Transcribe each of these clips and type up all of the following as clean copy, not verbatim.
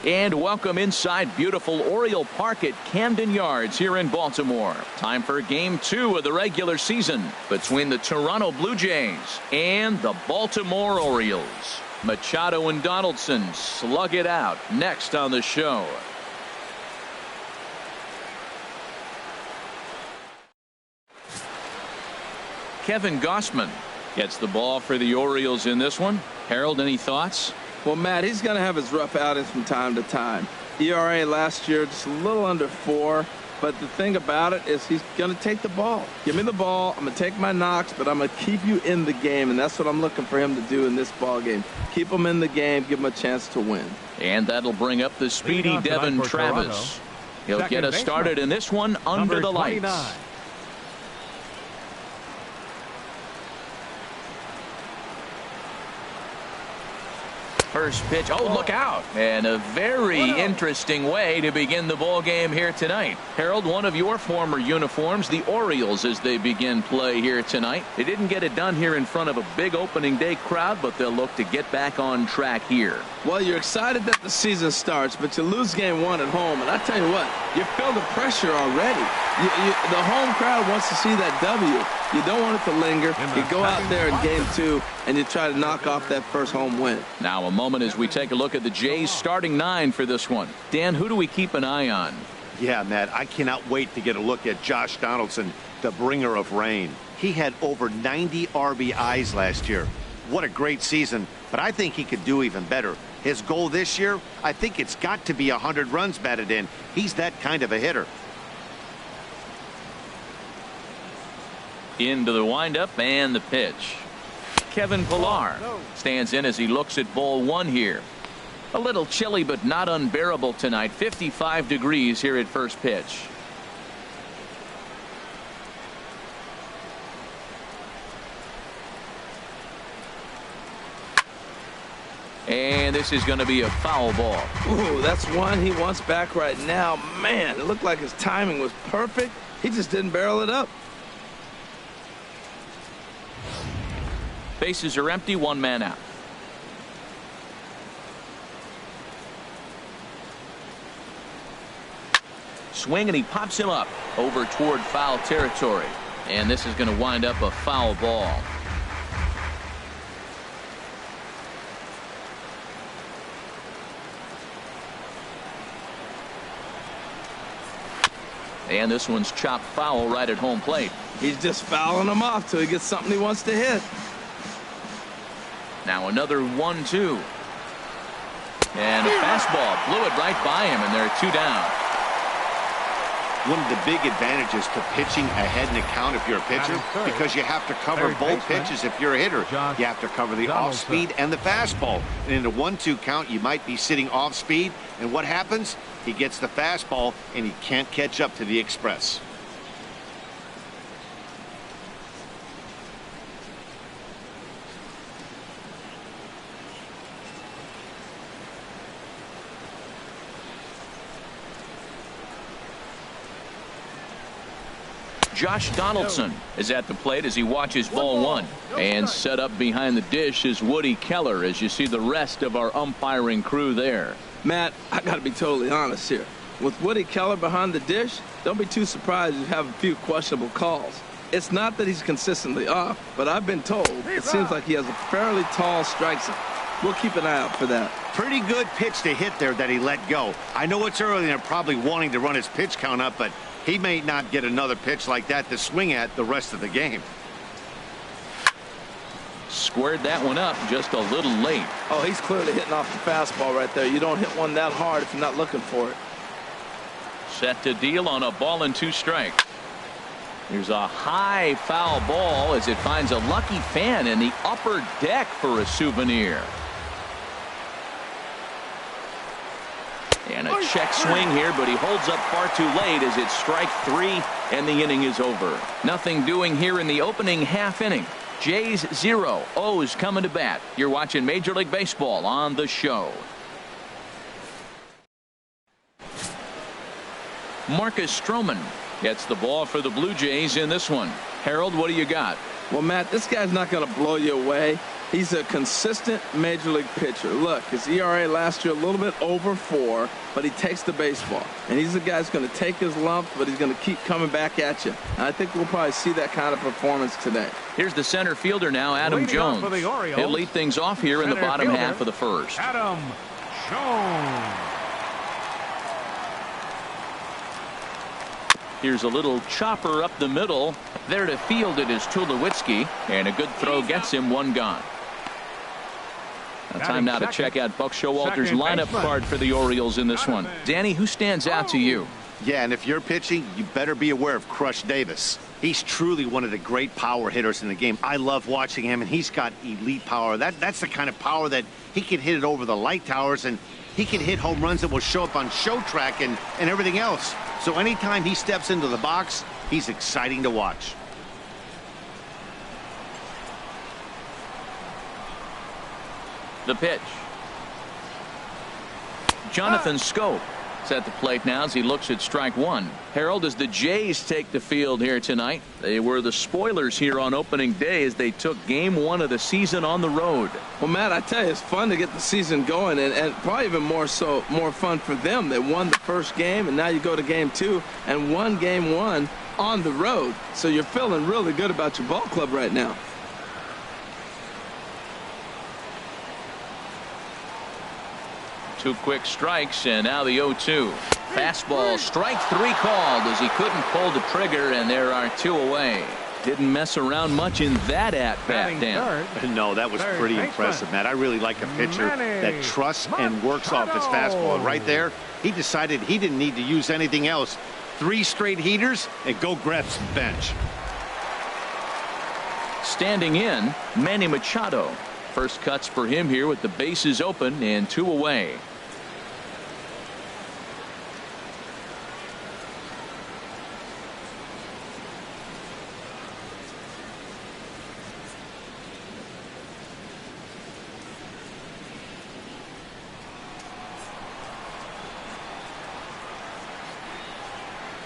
And welcome inside beautiful Oriole Park at Camden Yards here in Baltimore. Time for Game 2 of the regular season between the Toronto Blue Jays and the Baltimore Orioles. Machado and Donaldson slug it out next on the show. Kevin Gausman gets the ball for the Orioles in this one. Harold, any thoughts? Well, Matt, he's going to have his rough outings from time to time. ERA last year just a little under 4. But the thing about it is he's going to take the ball. Give me the ball. I'm going to take my knocks, but I'm going to keep you in the game. And that's what I'm looking for him to do in this ball game. Keep him in the game. Give him a chance to win. And that'll bring up the speedy Devin Travis. He'll get us started in this one under the lights. First pitch. Oh, look out. And a very interesting way to begin the ball game here tonight. Harold, one of your former uniforms, the Orioles, as they begin play here tonight. They didn't get it done here in front of a big opening day crowd, but they'll look to get back on track here. Well, you're excited that the season starts, but you lose game 1 at home. And I tell you what, you feel the pressure already. The home crowd wants to see that W. You don't want it to linger. You go out there in game 2 and you try to knock off that first home win. Now a moment as we take a look at the Jays starting 9 for this one. Dan, who do we keep an eye on? Yeah, Matt, I cannot wait to get a look at Josh Donaldson, the bringer of rain. He had over 90 RBIs last year. What a great season, but I think he could do even better. His goal this year, I think it's got to be 100 runs batted in. He's that kind of a hitter. Into the windup and the pitch. Kevin Pillar stands in as he looks at ball 1 here. A little chilly but not unbearable tonight. 55 degrees here at first pitch. And this is going to be a foul ball. Ooh, that's one he wants back right now. Man, it looked like his timing was perfect. He just didn't barrel it up. Bases are empty, 1 man out. Swing, and he pops him up over toward foul territory. And this is going to wind up a foul ball. And this one's chopped foul right at home plate. He's just fouling him off till he gets something he wants to hit. Now another 1-2. And a fastball blew it right by him, and there are 2 down. One of the big advantages to pitching ahead in the count if you're a pitcher, because you have to cover both pitches if you're a hitter. You have to cover the off-speed and the fastball. And in a 1-2 count, you might be sitting off-speed, and what happens? He gets the fastball, and he can't catch up to the express. Josh Donaldson is at the plate as he watches ball 1. And set up behind the dish is Woody Keller as you see the rest of our umpiring crew there. Matt, I got to be totally honest here. With Woody Keller behind the dish, don't be too surprised if you have a few questionable calls. It's not that he's consistently off, but I've been told it seems like he has a fairly tall strike zone. We'll keep an eye out for that. Pretty good pitch to hit there that he let go. I know it's early and they're probably wanting to run his pitch count up, but he may not get another pitch like that to swing at the rest of the game. Squared that one up just a little late. Oh, he's clearly hitting off the fastball right there. You don't hit one that hard if you're not looking for it. Set to deal on a ball and 2 strikes. Here's a high foul ball as it finds a lucky fan in the upper deck for a souvenir. And a check swing here, but he holds up far too late as it's strike 3 and the inning is over. Nothing doing here in the opening half inning. Jays 0, O's coming to bat. You're watching Major League Baseball on the show. Marcus Stroman gets the ball for the Blue Jays in this one. Harold, what do you got? Well, Matt, this guy's not going to blow you away. He's a consistent major league pitcher. Look, his ERA last year a little bit over 4, but he takes the baseball. And he's the guy who's going to take his lumps, but he's going to keep coming back at you. And I think we'll probably see that kind of performance today. Here's the center fielder now, Adam Jones. He'll lead things off here in the bottom half of the first. Adam Jones. Here's a little chopper up the middle. There to field it is Tulowitzki, and a good throw gets him 1 gone. Time now to check out Buck Showalter's lineup card for the Orioles in this one. Danny, who stands out to you? Yeah, and if you're pitching, you better be aware of Crush Davis. He's truly one of the great power hitters in the game. I love watching him, and he's got elite power. That's the kind of power that he can hit it over the light towers, and he can hit home runs that will show up on show track and everything else. So anytime he steps into the box, he's exciting to watch. The pitch. Jonathan Scope is at the plate now as he looks at strike 1. Harold, as the Jays take the field here tonight, they were the spoilers here on opening day as they took game 1 of the season on the road. Well, Matt, I tell you, it's fun to get the season going, and probably even more fun for them. They won the first game, and now you go to game 2 and won game 1 on the road. So you're feeling really good about your ball club right now. Two quick strikes, and now the 0-2. Fastball, strike 3 called as he couldn't pull the trigger, and there are 2 away. Didn't mess around much in that at-bat, Dan. No, that was pretty impressive, Matt. I really like a pitcher that trusts and works off his fastball. Right there, he decided he didn't need to use anything else. 3 straight heaters, and go grab some bench. Standing in, Manny Machado. First cuts for him here with the bases open and 2 away.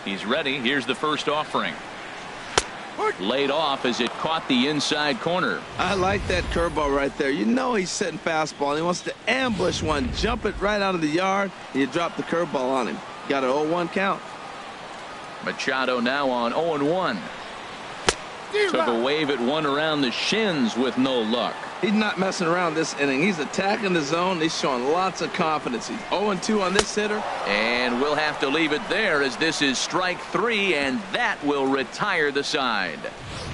He's ready. Here's the first offering. Laid off as it caught the inside corner. I like that curveball right there. You know he's setting fastball, and he wants to ambush one, jump it right out of the yard, and you drop the curveball on him. Got an 0-1 count. Machado now on 0-1. Took a wave at one around the shins with no luck. He's not messing around this inning. He's attacking the zone. He's showing lots of confidence. He's 0-2 on this hitter. And we'll have to leave it there as this is strike 3, and that will retire the side.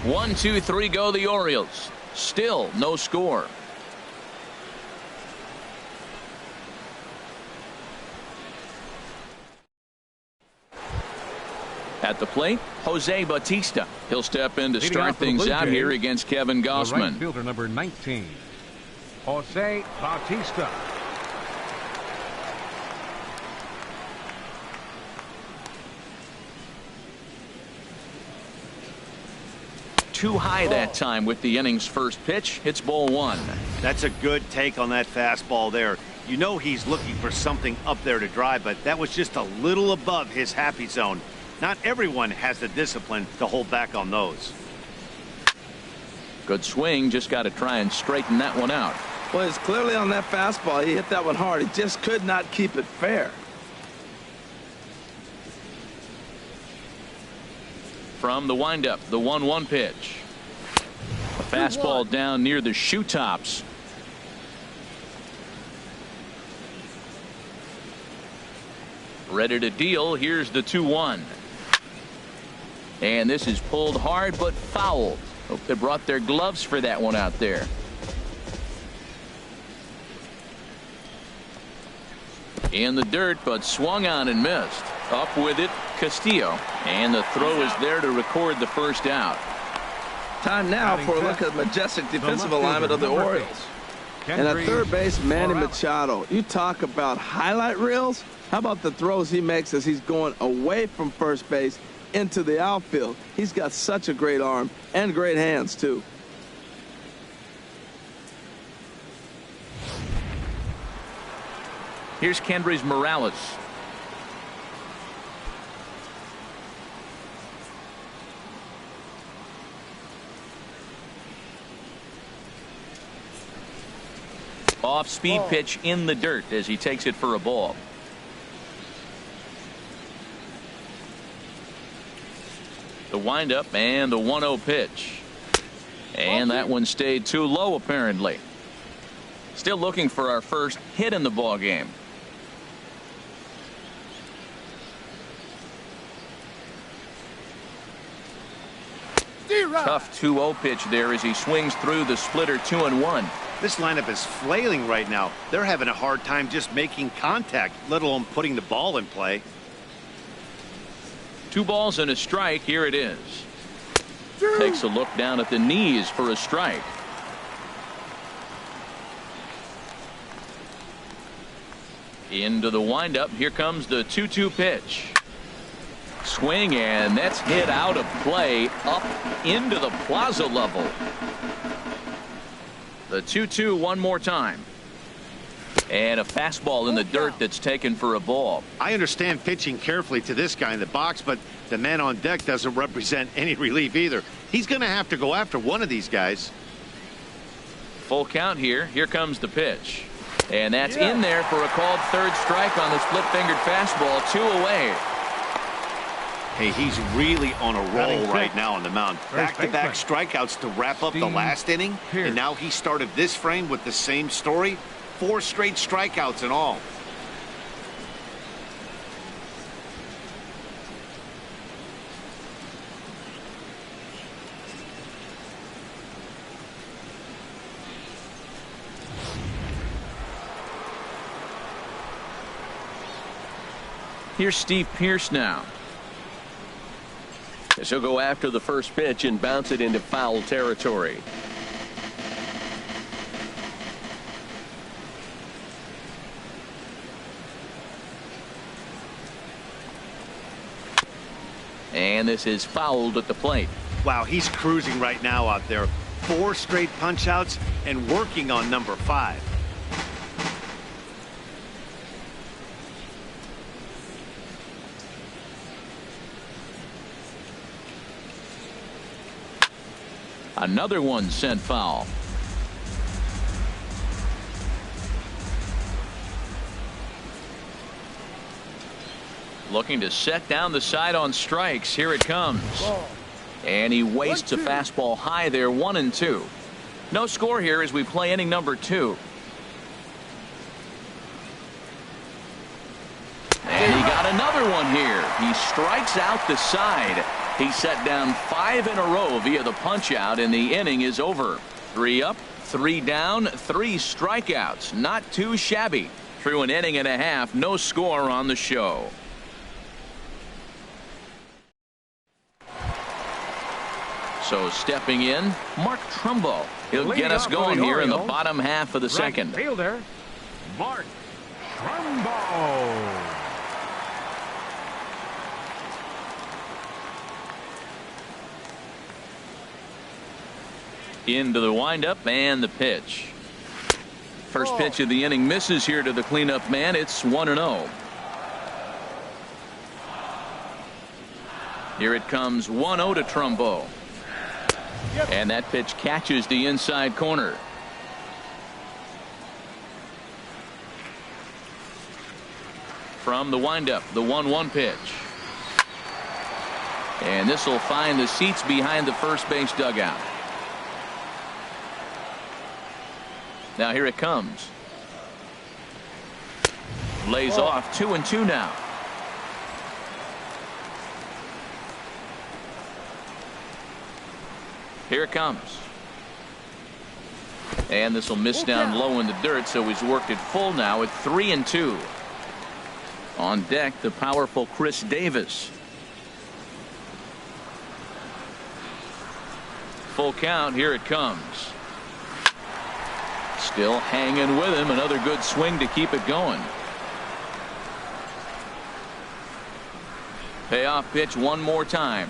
1, 2, 3 go the Orioles. Still no score. At the plate, Jose Bautista. He'll step in to start things out here against Kevin Gausman. Right fielder number 19, Jose Bautista. Too high that time with the inning's first pitch. It's ball 1. That's a good take on that fastball there. You know he's looking for something up there to drive, but that was just a little above his happy zone. Not everyone has the discipline to hold back on those. Good swing. Just got to try and straighten that one out. Well, it's clearly on that fastball. He hit that one hard. He just could not keep it fair. From the windup, the 1-1 pitch. A fastball down near the shoe tops. Ready to deal. Here's the 2-1. And this is pulled hard but fouled. Hope they brought their gloves for that one out there. In the dirt, but swung on and missed. Up with it, Castillo. And the throw is there to record the first out. Time now for a look at the majestic defensive alignment of the Orioles. And at third base, Manny Machado. You talk about highlight reels. How about the throws he makes as he's going away from first base into the outfield? He's got such a great arm and great hands, too. Here's Kendrys Morales. Off-speed pitch in the dirt as he takes it for a ball. The windup and the 1-0 pitch. And that one stayed too low apparently. Still looking for our first hit in the ball game. Tough 2-0 pitch there as he swings through the splitter 2-1. This lineup is flailing right now. They're having a hard time just making contact, let alone putting the ball in play. 2 balls and a strike. Here it is. Takes a look down at the knees for a strike. Into the windup. Here comes the 2-2 pitch. Swing, and that's hit out of play up into the plaza level. The 2-2 one more time. And a fastball in the dirt that's taken for a ball. I understand pitching carefully to this guy in the box, but the man on deck doesn't represent any relief either. He's going to have to go after one of these guys. Full count here. Here comes the pitch. And that's in there for a called third strike on the split-fingered fastball. 2 away. Hey, he's really on a roll right now on the mound. Back-to-back strikeouts to wrap up the last inning. And now he started this frame with the same story. 4 straight strikeouts in all. Here's Steve Pearce now. He'll go after the first pitch and bounce it into foul territory. And this is fouled at the plate. Wow, he's cruising right now out there. 4 straight punch-outs and working on number 5. Another one sent foul. Looking to set down the side on strikes. Here it comes. And he wastes a fastball high there. 1-2. No score here as we play inning number 2. And he got another one here. He strikes out the side. He set down 5 in a row via the punch out, and the inning is over. 3 up, 3 down, 3 strikeouts. Not too shabby. Through an inning and a half, no score on the show. So stepping in, Mark Trumbo. He'll get us going here in the bottom half of the second. Fielder, Mark Trumbo. Into the windup and the pitch. First pitch of the inning misses here to the cleanup man. It's 1-0. Here it comes. 1-0 to Trumbo. And that pitch catches the inside corner. From the windup, the 1-1 pitch. And this will find the seats behind the first base dugout. Now here it comes. Lays off. 2-2 now. Here it comes. And this will miss down low in the dirt, so he's worked it full now at 3-2. On deck, the powerful Chris Davis. Full count. Here it comes. Still hanging with him. Another good swing to keep it going. Payoff pitch one more time.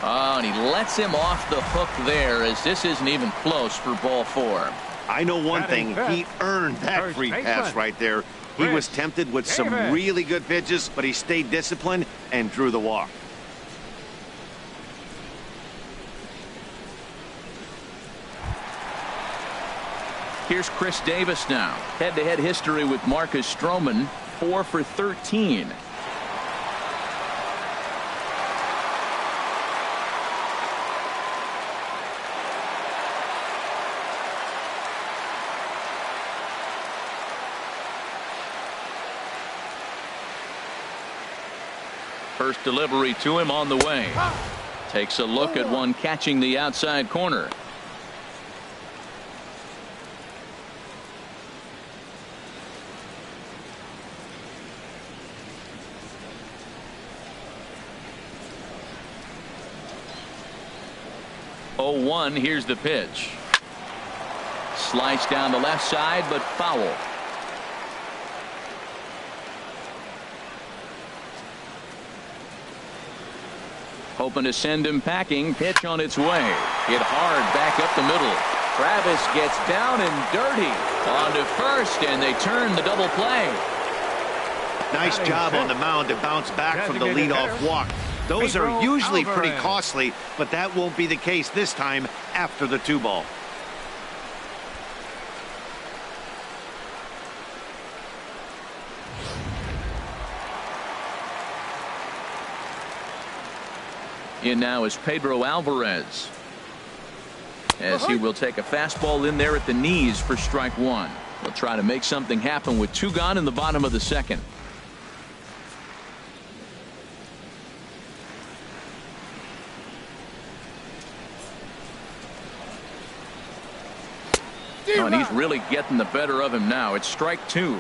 Oh, and he lets him off the hook there, as this isn't even close for ball 4. I know one thing. He earned that free pass right there. He was tempted with some really good pitches, but he stayed disciplined and drew the walk. Here's Chris Davis now. Head-to-head history with Marcus Stroman, 4 for 13. First delivery to him on the way. Takes a look at one catching the outside corner. Oh, 1. Here's the pitch. Sliced down the left side, but foul. Hoping to send him packing. Pitch on its way. Hit hard back up the middle. Travis gets down and dirty. On to first, and they turn the double play. Nice job on the mound to bounce back from the leadoff walk. Those are usually pretty costly, but that won't be the case this time after the 2-ball. In now is Pedro Alvarez, as he will take a fastball in there at the knees for strike 1. He'll try to make something happen with 2 gone in the bottom of the 2nd. Oh, and he's really getting the better of him now. It's strike 2.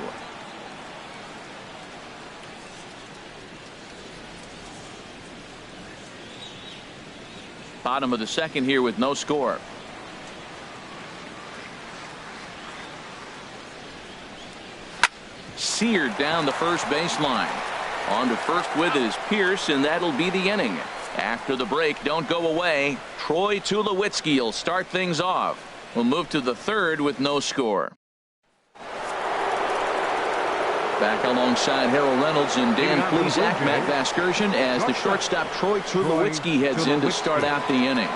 Bottom of the 2nd here with no score. Seared down the first baseline. On to first with it is Pierce, and that'll be the inning. After the break, don't go away. Troy Tulowitzki will start things off. We'll move to the 3rd with no score. Back alongside Harold Reynolds and Dan Plesac, Matt Vasgersian, as the shortstop Troy Tulowitzki heads in to start out the inning.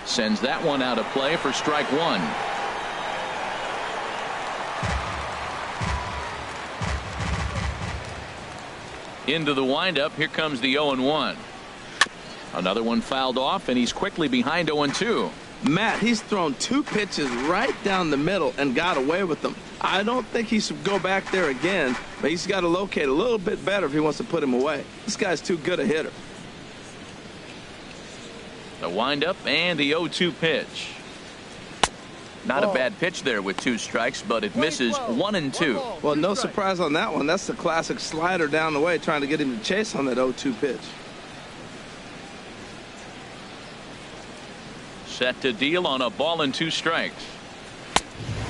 Sends that one out of play for strike 1. Into the windup. Here comes the 0-1. Another one fouled off, and he's quickly behind 0-2. Matt, he's thrown 2 pitches right down the middle and got away with them. I don't think he should go back there again, but he's got to locate a little bit better if he wants to put him away. This guy's too good a hitter. The windup and the 0-2 pitch. Not a bad pitch there with 2 strikes, but it misses 1-2. Well, no surprise on that one. That's the classic slider down the way, trying to get him to chase on that 0-2 pitch. Set to deal on a ball and 2 strikes.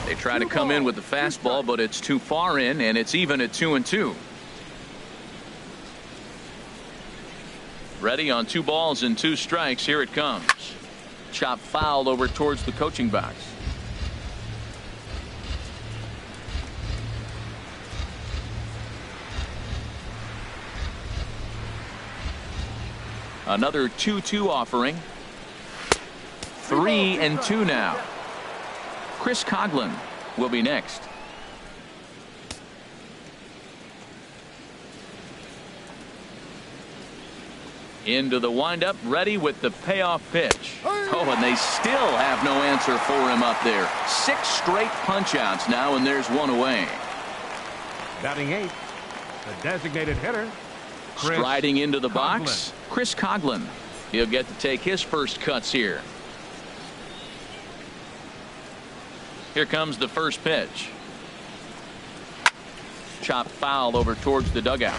They try to come in with the fastball, but it's too far in, and it's even at 2-2. Ready on 2 balls and 2 strikes. Here it comes. Chop foul over towards the coaching box. Another 2-2 offering. 3-2 now. Chris Coghlan will be next. Into the windup, ready with the payoff pitch. Oh, and they still have no answer for him up there. 6 straight punch-outs now, and there's 1 away. Batting 8th, the designated hitter, striding into the box, Chris Coghlan. He'll get to take his first cuts here. Here comes the first pitch. Chopped foul over towards the dugout.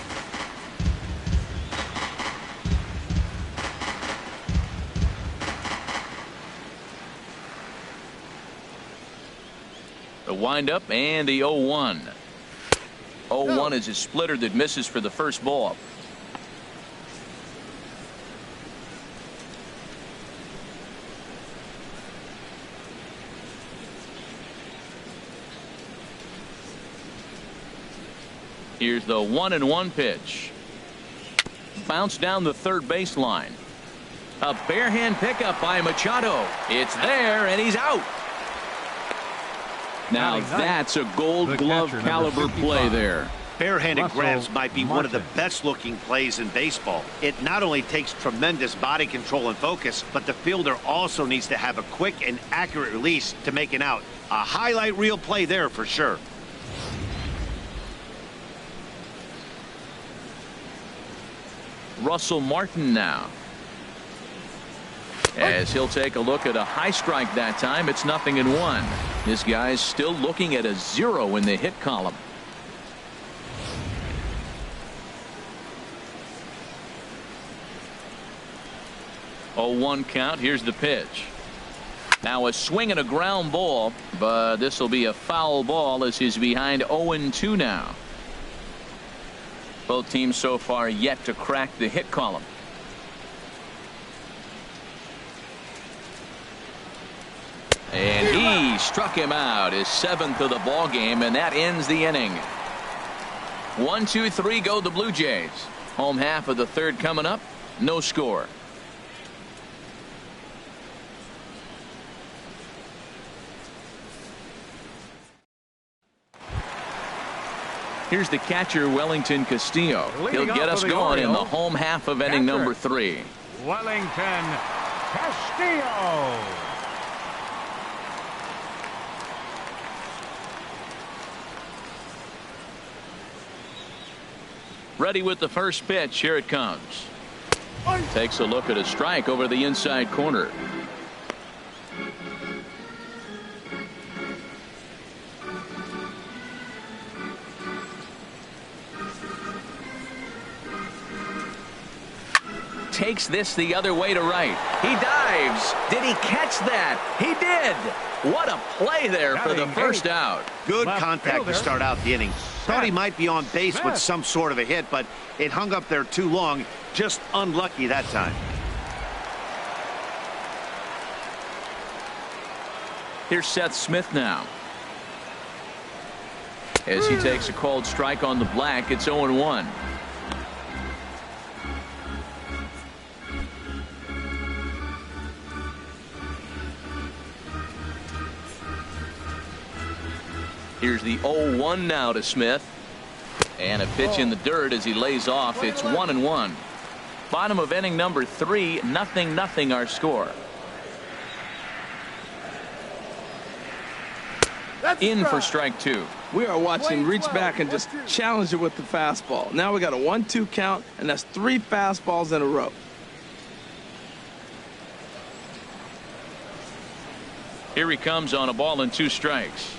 The windup and the 0-1. 0-1 is a splitter that misses for the first ball. Here's the 1-1 pitch. Bounce down the third baseline. A barehand pickup by Machado. It's there, and he's out. Now that's a Gold Glove caliber play there. Barehanded grabs might be one of the best looking plays in baseball. It not only takes tremendous body control and focus, but the fielder also needs to have a quick and accurate release to make an out. A highlight reel play there for sure. Russell Martin now, as he'll take a look at a high strike that time. It's 0-1. This guy's still looking at a 0 in the hit column. Oh, 1 count. Here's the pitch. Now a swing and a ground ball, but this will be a foul ball as he's behind 0-2 now. Both teams so far yet to crack the hit column. And he struck him out, his 7th of the ball game, and that ends the inning. 1, 2, 3 go the Blue Jays. Home half of the third coming up. No score. Here's the catcher, Wellington Castillo. He'll get us going in the home half of inning number 3. Wellington Castillo. Ready with the first pitch. Here it comes. Takes a look at a strike over the inside corner. Takes this the other way to right. He dives. Did he catch that? He did. What a play there for the first out. Good contact to start out the inning. Thought he might be on base with some sort of a hit, but it hung up there too long. Just unlucky that time. Here's Seth Smith now, as he takes a called strike on the black. It's 0-1. Here's the 0-1 now to Smith, and a pitch in the dirt as he lays off. It's 1-1. Bottom of inning number 3, 0-0 our score. In for strike 2. We are watching reach back and just challenge it with the fastball. Now we got a 1-2 count, and that's 3 fastballs in a row. Here he comes on a ball and 2 strikes.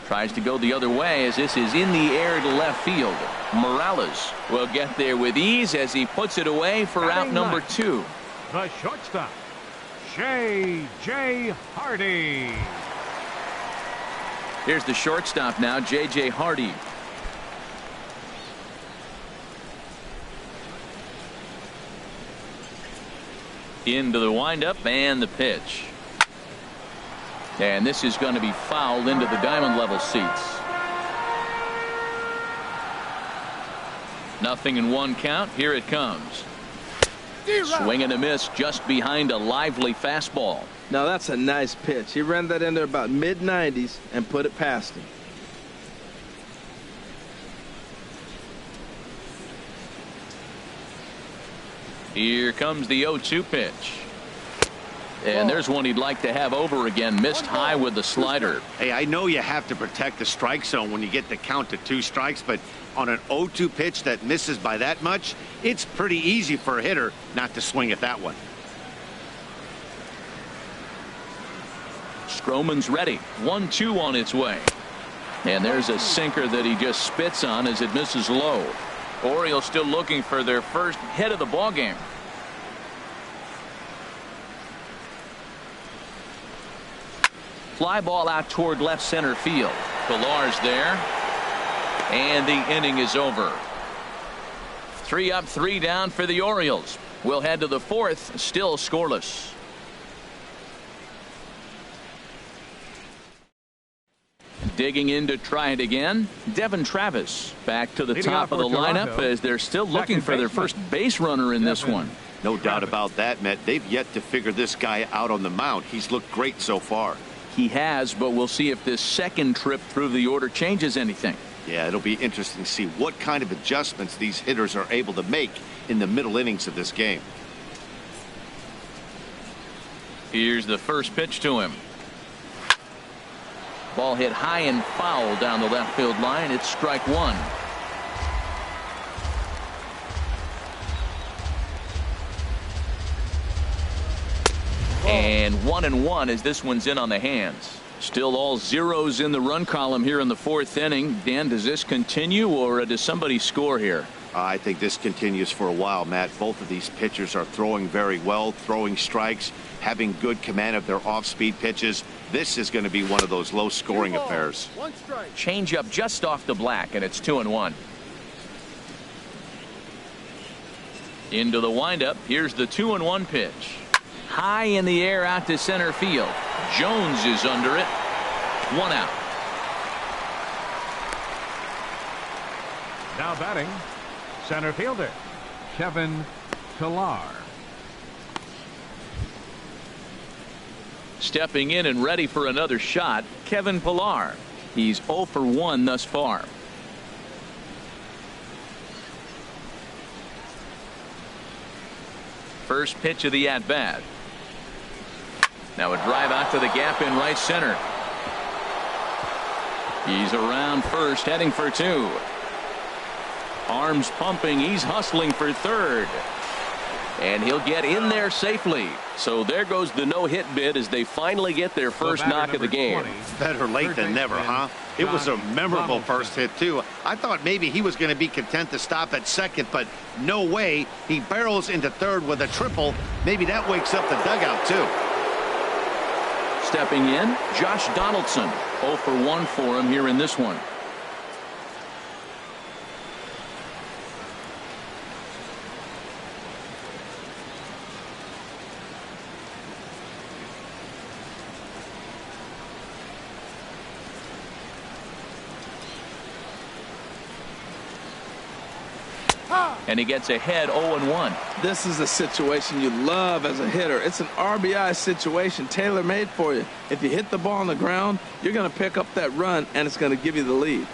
Tries to go the other way as this is in the air to left field. Morales will get there with ease as he puts it away for out number 2. The shortstop, J.J. Hardy. Here's the shortstop now, J.J. Hardy. Into the windup and the pitch. And this is going to be fouled into the diamond level seats. 0-1 count. Here it comes. Swing and a miss just behind a lively fastball. Now that's a nice pitch. He ran that in there about mid-90s and put it past him. Here comes the 0-2 pitch. And there's one he'd like to have over again. Missed high with the slider. Hey, I know you have to protect the strike zone when you get the count to 2 strikes, but on an 0-2 pitch that misses by that much, it's pretty easy for a hitter not to swing at that one. Stroman's ready. 1-2 on its way. And there's a sinker that he just spits on as it misses low. Orioles still looking for their first hit of the ball game. Fly ball out toward left center field. Pilar's there. And the inning is over. 3 up, 3 down for the Orioles. We'll head to the 4th, still scoreless. Digging in to try it again, Devin Travis back to the Leading top of the lineup as they're still looking for their first base runner in this one. No doubt about that, Matt. They've yet to figure this guy out on the mound. He's looked great so far. He has, but we'll see if this second trip through the order changes anything. Yeah, it'll be interesting to see what kind of adjustments these hitters are able to make in the middle innings of this game. Here's the first pitch to him. Ball hit high and foul down the left field line. It's strike one. And 1-1 as this one's in on the hands. Still all zeros in the run column here in the fourth inning. Dan, does this continue or does somebody score here? I think this continues for a while, Matt. Both of these pitchers are throwing very well, throwing strikes, having good command of their off-speed pitches. This is going to be one of those low-scoring affairs. Change up just off the black, and it's 2-1. Into the windup. Here's the 2-1 pitch. High in the air out to center field. Jones is under it. One out. Now batting, center fielder Kevin Pillar. Stepping in and ready for another shot, Kevin Pillar. He's 0 for 1 thus far. First pitch of the at-bat. Now a drive out to the gap in right center. He's around first, heading for two. Arms pumping. He's hustling for third. And he'll get in there safely. So there goes the no-hit bid as they finally get their first knock of the game. Better late than never, huh? It was a memorable first hit, too. I thought maybe he was going to be content to stop at second, but no way. He barrels into third with a triple. Maybe that wakes up the dugout, too. Stepping in, Josh Donaldson. 0 for 1 for him here in this one. And he gets ahead 0-1. This is a situation you love as a hitter. It's an RBI situation tailor-made for you. If you hit the ball on the ground, you're going to pick up that run, and it's going to give you the lead.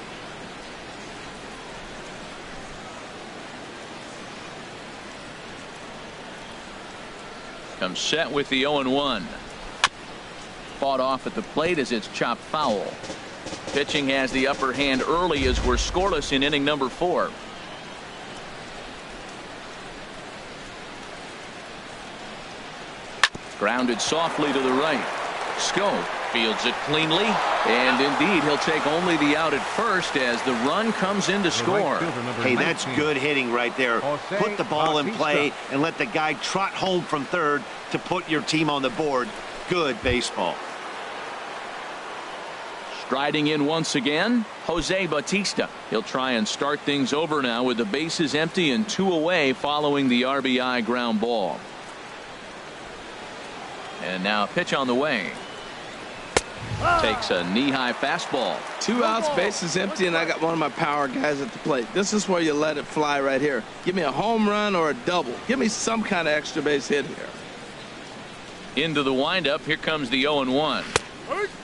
Comes set with the 0-1. Fought off at the plate as it's chopped foul. Pitching has the upper hand early as we're scoreless in inning number 4. Grounded softly to the right. Schoop fields it cleanly. And indeed, he'll take only the out at first as the run comes in to score. Hey, that's good hitting right there. Put the ball in play and let the guy trot home from third to put your team on the board. Good baseball. Striding in once again, Jose Bautista. He'll try and start things over now with the bases empty and 2 away following the RBI ground ball. And now a pitch on the way. Takes a knee-high fastball. 2 outs, bases empty, and I got one of my power guys at the plate. This is where you let it fly right here. Give me a home run or a double. Give me some kind of extra base hit here. Into the windup. Here comes the 0-1.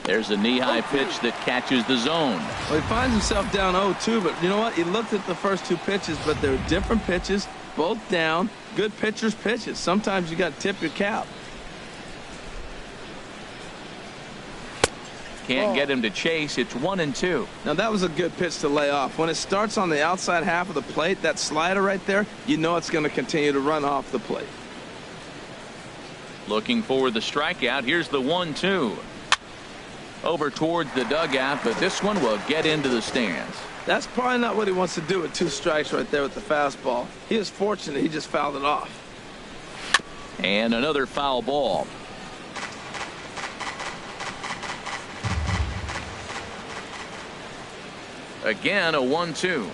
There's a knee-high pitch that catches the zone. Well, he finds himself down 0-2, but you know what? He looked at the first 2 pitches, but they're different pitches, both down. Good pitchers' pitches. Sometimes you got to tip your cap. Can't get him to chase. It's 1-2. Now that was a good pitch to lay off. When it starts on the outside half of the plate, that slider right there, you know it's going to continue to run off the plate. Looking for the strikeout. Here's the 1-2. Over towards the dugout, but this one will get into the stands. That's probably not what he wants to do with 2 strikes right there with the fastball. He is fortunate he just fouled it off. And another foul ball. Again, a 1-2.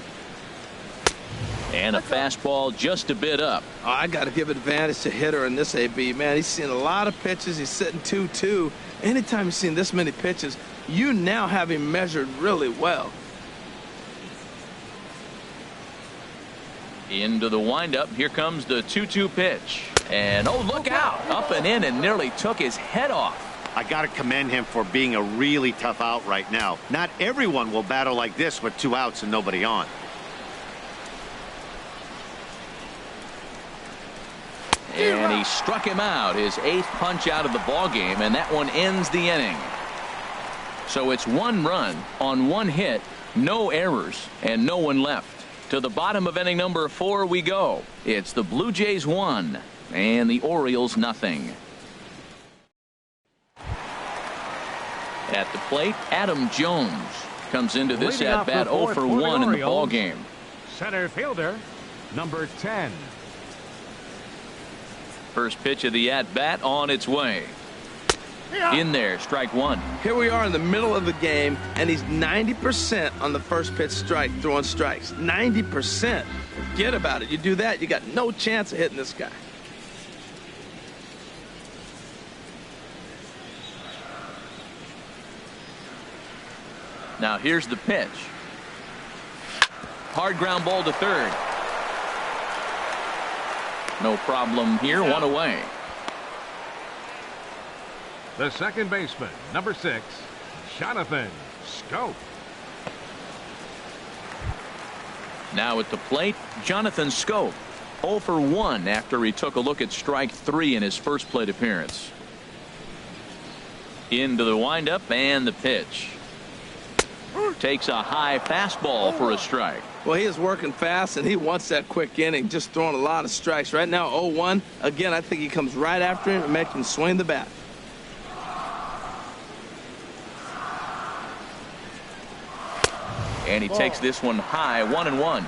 And a fastball just a bit up. Oh, I got to give advantage to hitter in this AB. Man, he's seen a lot of pitches. He's sitting 2-2. Anytime you've seen this many pitches, you now have him measured really well. Into the windup. Here comes the 2-2 pitch. And, oh, look out. Up and in and nearly took his head off. I got to commend him for being a really tough out right now. Not everyone will battle like this with 2 outs and nobody on. And he struck him out, his 8th punch out of the ball game, and that one ends the inning. So it's 1 run on 1 hit, no errors, and no one left. To the bottom of inning number 4 we go. It's the Blue Jays 1 and the Orioles nothing. At the plate, Adam Jones comes into this at bat 0 for 1 in the ball game. Center fielder, number 10. First pitch of the at bat on its way. In there, strike 1. Here we are in the middle of the game, and he's 90% on the first pitch strike, throwing strikes. 90%. Forget about it. You do that, you got no chance of hitting this guy. Now here's the pitch. Hard ground ball to third. No problem here, 1 away. The second baseman, number 6, Jonathan Schoop. Now at the plate, Jonathan Schoop. 0 for 1 after he took a look at strike 3 in his first plate appearance. Into the windup and the pitch. Takes a high fastball for a strike. Well, he is working fast, and he wants that quick inning, just throwing a lot of strikes. Right now, 0-1. Again, I think he comes right after him and makes him swing the bat. And he takes this one high, 1-1.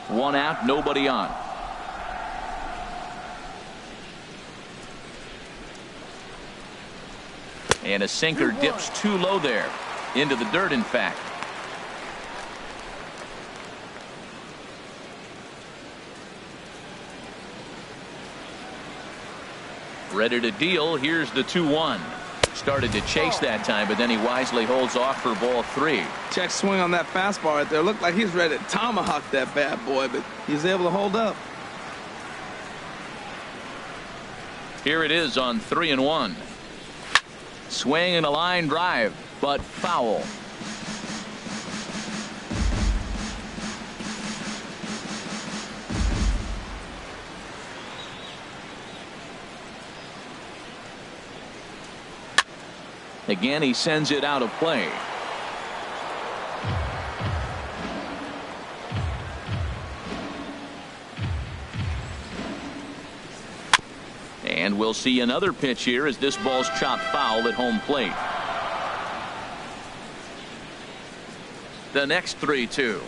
1 out, nobody on. And a sinker dips too low there. Into the dirt, in fact. Ready to deal. Here's the 2-1. Started to chase that time, but then he wisely holds off for ball 3. Check swing on that fastball right there. Looked like he's ready to tomahawk that bad boy, but he's able to hold up. Here it is on 3-1. Swing and a line drive, but foul. Again, he sends it out of play. And we'll see another pitch here as this ball's chopped foul at home plate. The next 3-2.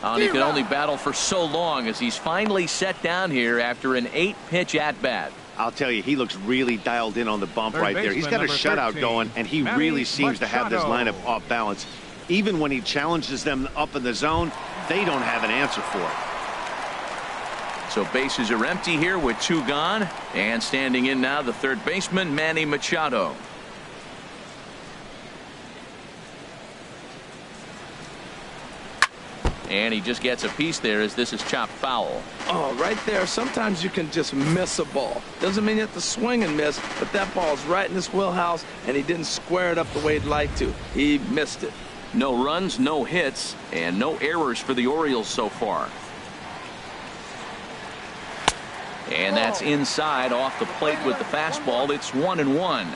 And he can only battle for so long as he's finally set down here after an 8-pitch at-bat. I'll tell you, he looks really dialed in on the bump Third right there. He's got a shutout 13, going, and he really seems to have this lineup off balance. Even when he challenges them up in the zone, they don't have an answer for it. So bases are empty here with 2 gone. And standing in now, the third baseman, Manny Machado. And he just gets a piece there as this is chopped foul. Oh, right there. Sometimes you can just miss a ball. Doesn't mean you have to swing and miss, but that ball's right in his wheelhouse, and he didn't square it up the way he'd like to. He missed it. No runs, no hits, and no errors for the Orioles so far. And that's inside off the plate with the fastball. It's 1-1.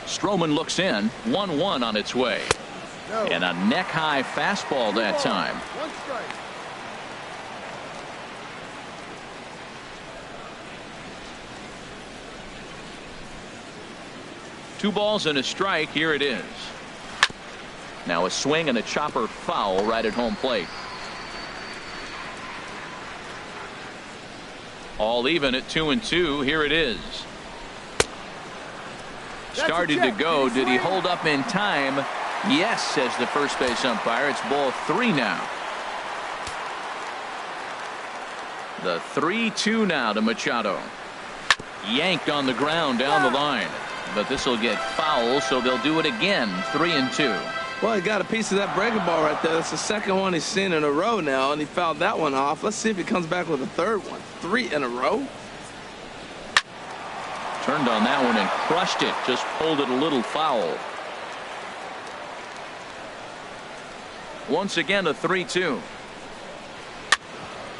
Stroman looks in. 1-1 on its way. And a neck-high fastball that time. 1 strike. Two balls and a strike. Here it is. Now a swing and a chopper foul right at home plate. All even at 2-2. Here it is. Started to go. Did he hold up in time? Yes, says the first base umpire. It's ball 3 now. The 3-2 now to Machado. Yanked on the ground down the line. But this will get foul, so they'll do it again. 3-2. Well, he got a piece of that breaking ball right there. That's the second one he's seen in a row now, and he fouled that one off. Let's see if he comes back with a third one. 3 in a row. Turned on that one and crushed it. Just pulled it a little foul. Once again, a 3-2.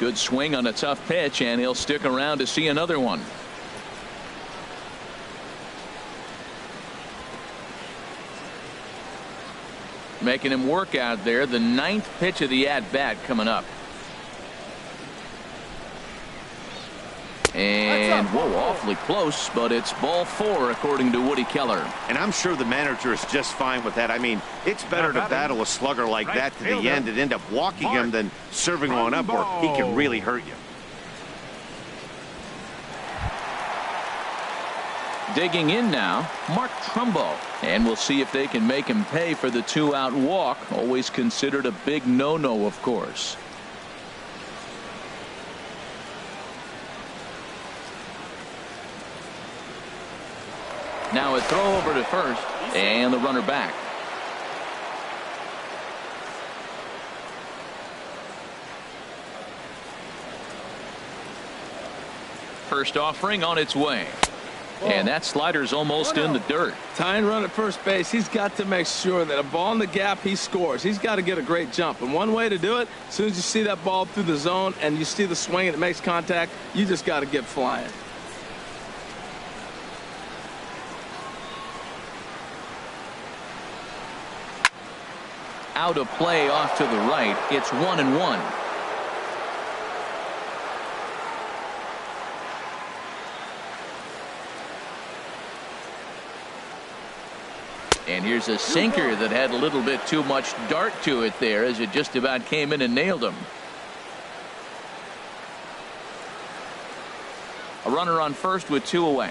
Good swing on a tough pitch, and he'll stick around to see another one. Making him work out there. The 9th pitch of the at-bat coming up. And whoa, awfully close, but it's ball 4 according to Woody Keller. And I'm sure the manager is just fine with that. I mean, it's better to battle a slugger like that to the end and end up walking him than serving one up where he can really hurt you. Digging in now, Mark Trumbo. And we'll see if they can make him pay for the 2-out walk. Always considered a big no-no, of course. Now a throw over to first, and the runner back. First offering on its way. And that slider's almost in the dirt. Tying run at first base. He's got to make sure that a ball in the gap, he scores. He's got to get a great jump. And one way to do it, as soon as you see that ball through the zone and you see the swing and it makes contact, you just got to get flying. Out of play off to the right. It's 1-1. And here's a sinker that had a little bit too much dart to it there as it just about came in and nailed him. A runner on first with 2 away.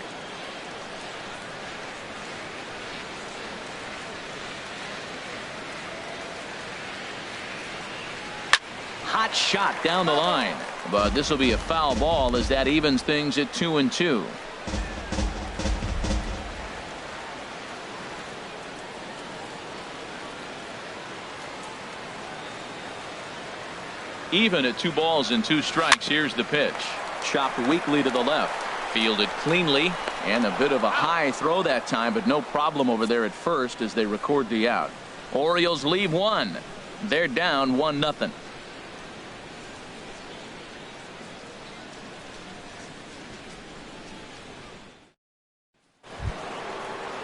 Hot shot down the line, but this will be a foul ball as that evens things at 2-2. Even at 2 balls and 2 strikes. Here's the pitch. Chopped weakly to the left. Fielded cleanly, and a bit of a high throw that time, but no problem over there at first as they record the out. Orioles leave 1. They're down 1-0.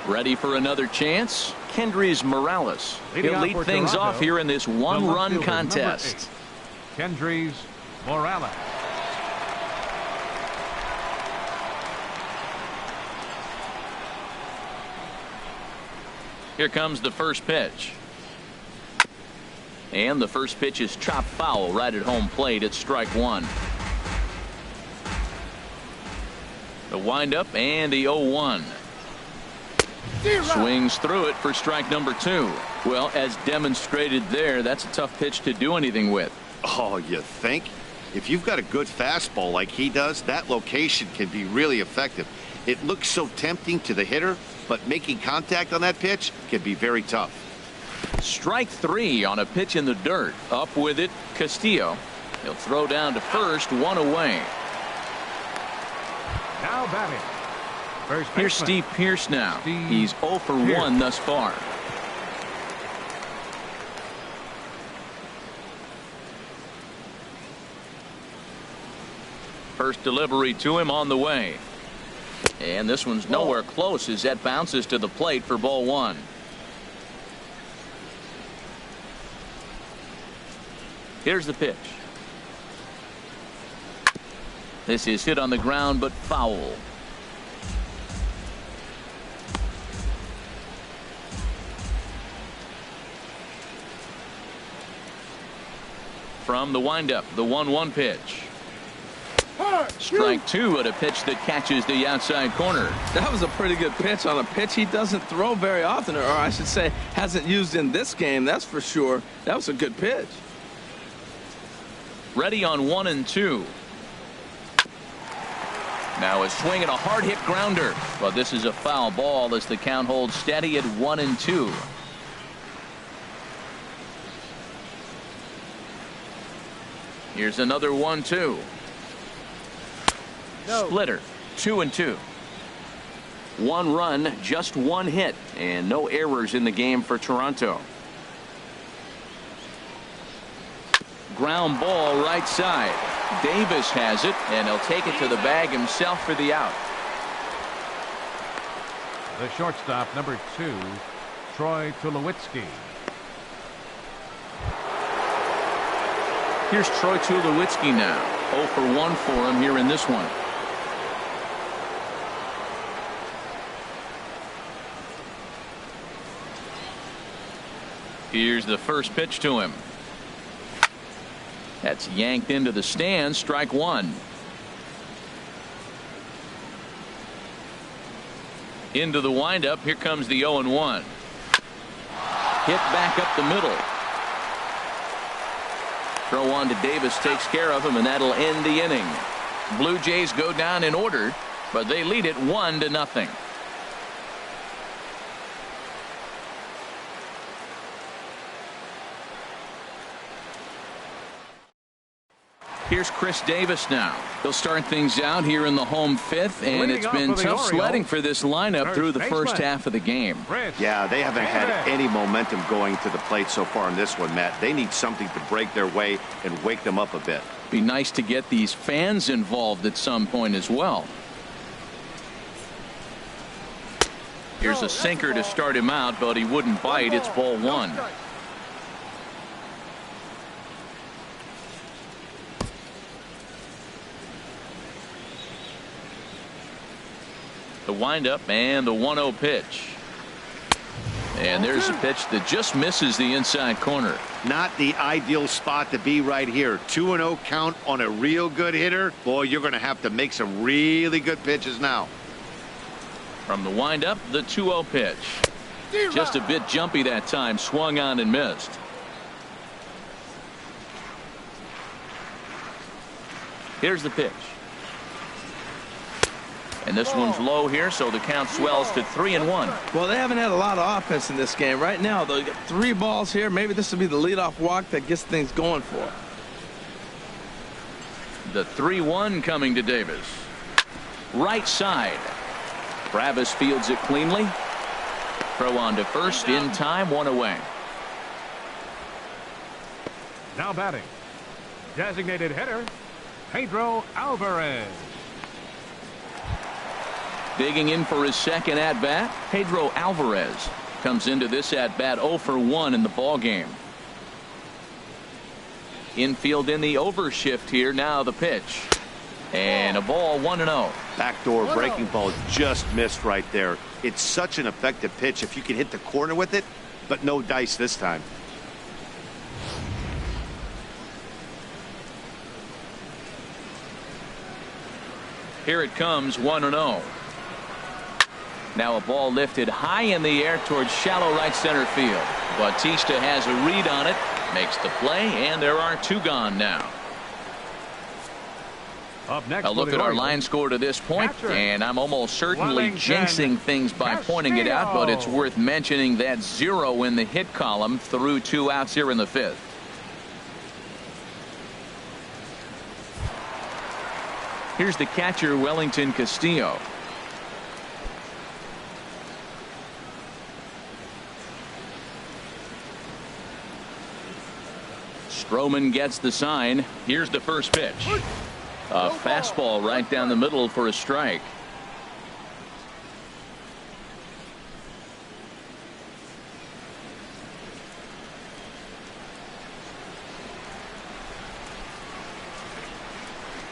Ready for another chance? Kendrys Morales. He'll lead things off here in this 1-run contest. Kendrys Morales. Here comes the first pitch. And the first pitch is chopped foul right at home plate. It's strike 1. The windup and the 0-1. Swings through it for strike number 2. Well, as demonstrated there, that's a tough pitch to do anything with. Oh, you think? If you've got a good fastball like he does, that location can be really effective. It looks so tempting to the hitter, but making contact on that pitch can be very tough. Strike 3 on a pitch in the dirt. Up with it, Castillo. He'll throw down to first, 1 away. Now batting. First Here's Steve Pearce now. He's 0 for 1 thus far. First delivery to him on the way. And this one's nowhere close as that bounces to the plate for ball 1. Here's the pitch. This is hit on the ground but foul. From the windup, the 1-1 pitch. Strike two at a pitch that catches the outside corner. That was a pretty good pitch on a pitch he doesn't throw very often, or I should say hasn't used in this game, that's for sure. That was a good pitch. Ready on 1-2. Now a swing and a hard hit grounder. But this is a foul ball as the count holds steady at 1-2. Here's another 1-2. Splitter, 2-2. One run, just one hit, and no errors in the game for Toronto. Ground ball right side. Davis has it, and he'll take it to the bag himself for the out. The shortstop, number 2, Troy Tulowitzki. Here's Troy Tulowitzki now. 0 for 1 for him here in this one. Here's the first pitch to him. That's yanked into the stands. Strike one. Into the windup. Here comes the 0-1. Hit back up the middle. Throw on to Davis takes care of him, and that'll end the inning. Blue Jays go down in order, but they lead it 1-0. Here's Chris Davis now. He'll start things out here in the home fifth, and it's been tough sledding for this lineup through the first half of the game. Yeah, they haven't had any momentum going to the plate so far in this one, Matt. They need something to break their way and wake them up a bit. Be nice to get these fans involved at some point as well. Here's a sinker to start him out, but he wouldn't bite. It's ball one. The windup and the 1-0 pitch. And there's a pitch that just misses the inside corner. Not the ideal spot to be right here. 2-0 count on a real good hitter. Boy, you're going to have to make some really good pitches now. From the windup, the 2-0 pitch. Just a bit jumpy that time. Swung on and missed. Here's the pitch. And this one's low here, so the count swells to 3-1. Well, they haven't had a lot of offense in this game. Right now, they got 3 balls here. Maybe this will be the leadoff walk that gets things going for. The 3-1 coming to Davis. Right side. Travis fields it cleanly. Throw on to first in time, 1 away. Now batting. Designated hitter, Pedro Alvarez. Digging in for his second at-bat, Pedro Alvarez comes into this at-bat 0 for 1 in the ballgame. Infield in the overshift here. Now the pitch. And a ball, 1-0. Backdoor breaking ball just missed right there. It's such an effective pitch if you can hit the corner with it, but no dice this time. Here it comes, 1-0. Now a ball lifted high in the air towards shallow right center field. Bautista has a read on it, makes the play, and there are 2 gone now. Up next, a look at our line score to this point, and I'm almost certainly jinxing things by pointing it out, but it's worth mentioning that 0 in the hit column through 2 outs here in the 5th. Here's the catcher, Wellington Castillo. Stroman gets the sign. Here's the first pitch. A fastball right down the middle for a strike.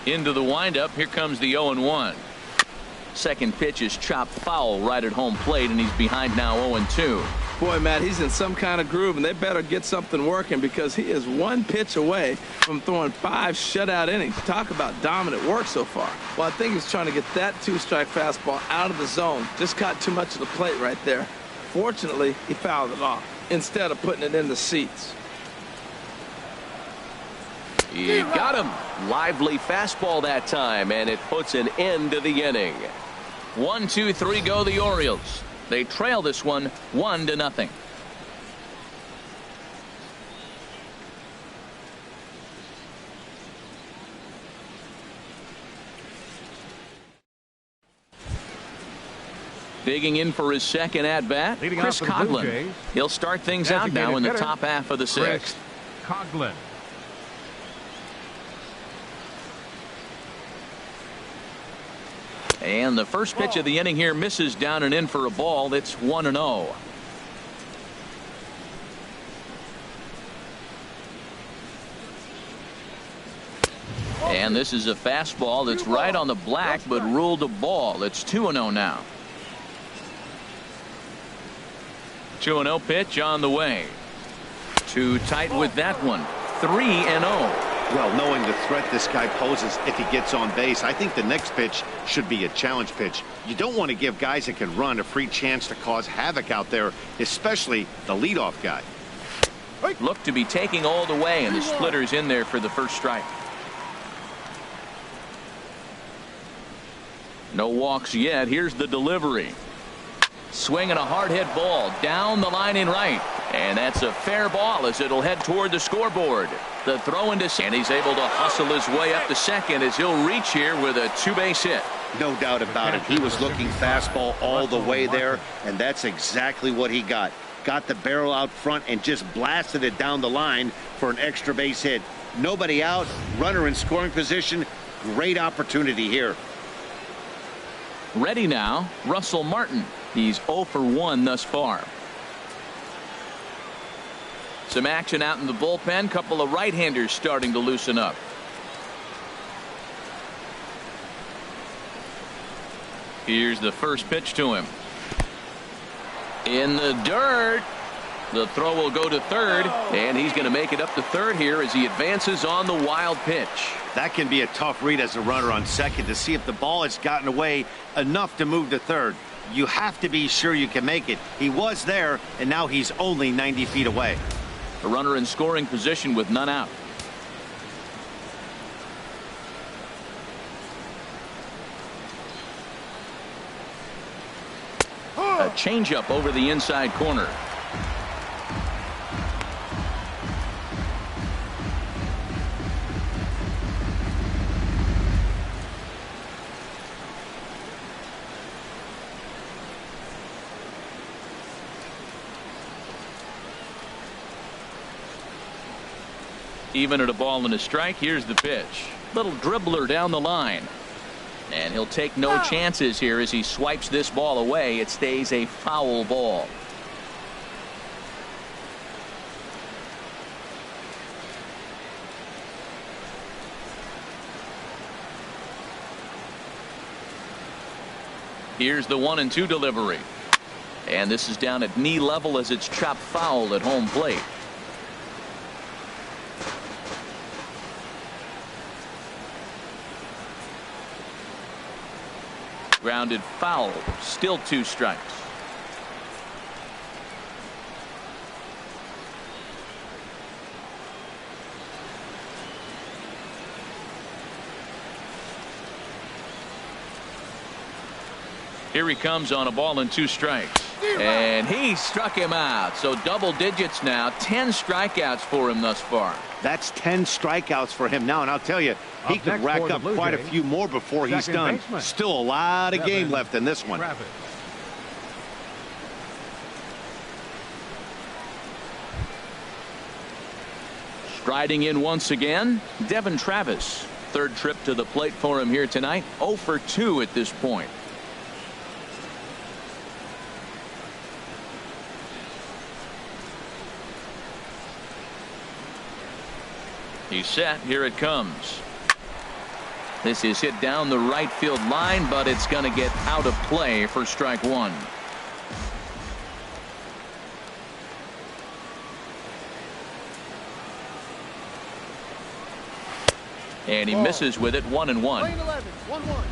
Into the windup. Here comes the 0-1. Second pitch is chopped foul right at home plate, and he's behind now 0-2. Boy, Matt, he's in some kind of groove, and they better get something working because he is one pitch away from throwing 5 shutout innings. Talk about dominant work so far. Well, I think he's trying to get that 2-strike fastball out of the zone. Just caught too much of the plate right there. Fortunately, he fouled it off instead of putting it in the seats. He got him. Lively fastball that time, and it puts an end to the inning. 1, 2, 3 go the Orioles. They trail this one 1-0. Digging in for his second at-bat, Chris Coghlan. He'll start things out now in the top half of the 6th. Coghlan. And the first pitch of the inning here misses down and in for a ball. It's 1-0. And this is a fastball that's right on the black but ruled a ball. It's 2-0 now. 2-0 pitch on the way. Too tight with that one. 3-0. Well, knowing the threat this guy poses if he gets on base, I think the next pitch should be a challenge pitch. You don't want to give guys that can run a free chance to cause havoc out there, especially the leadoff guy. Look to be taking all the way, and the splitter's in there for the first strike. No walks yet. Here's the delivery. Swinging a hard hit ball down the line in right. And that's a fair ball as it'll head toward the scoreboard. The throw into, and he's able to hustle his way up to second as he'll reach here with a 2-base hit. No doubt about it. He was looking fastball all the way there, and that's exactly what he got. Got the barrel out front and just blasted it down the line for an extra base hit. Nobody out, runner in scoring position. Great opportunity here. Ready now, Russell Martin. He's 0 for 1 thus far. Some action out in the bullpen. Couple of right-handers starting to loosen up. Here's the first pitch to him. In the dirt. The throw will go to third, and he's going to make it up to third here as he advances on the wild pitch. That can be a tough read as a runner on second to see if the ball has gotten away enough to move to third. You have to be sure you can make it. He was there, and now he's only 90 feet away. A runner in scoring position with none out. A changeup over the inside corner. Even at a ball and a strike. Here's the pitch. Little dribbler down the line. And he'll take no chances here as he swipes this ball away. It stays a foul ball. Here's the 1-2 delivery. And this is down at knee level as it's chopped foul at home plate. Grounded foul. Still 2 strikes. Here he comes on a ball and 2 strikes. And he struck him out. So double digits now. 10 strikeouts for him thus far. That's 10 strikeouts for him now, and I'll tell you, he could rack up quite a few more before he's done. Still a lot of game left in this one. Striding in once again, Devin Travis. Third trip to the plate for him here tonight. 0 for 2 at this point. He's set. Here it comes. This is hit down the right field line, but it's going to get out of play for strike 1. And he misses with it. 1-1. 1-1.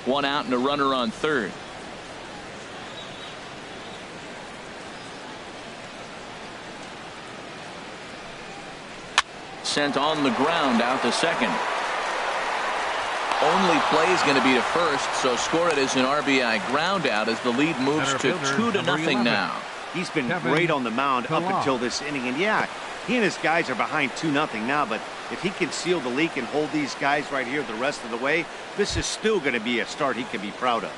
One out and a runner on third. Sent on the ground out to second. Only play is going to be to first, so score it as an RBI ground out as the lead moves to 2-0 now. He's been great on the mound up until this inning, and yeah, he and his guys are behind 2-0 now, but if he can seal the leak and hold these guys right here the rest of the way, this is still going to be a start he can be proud of.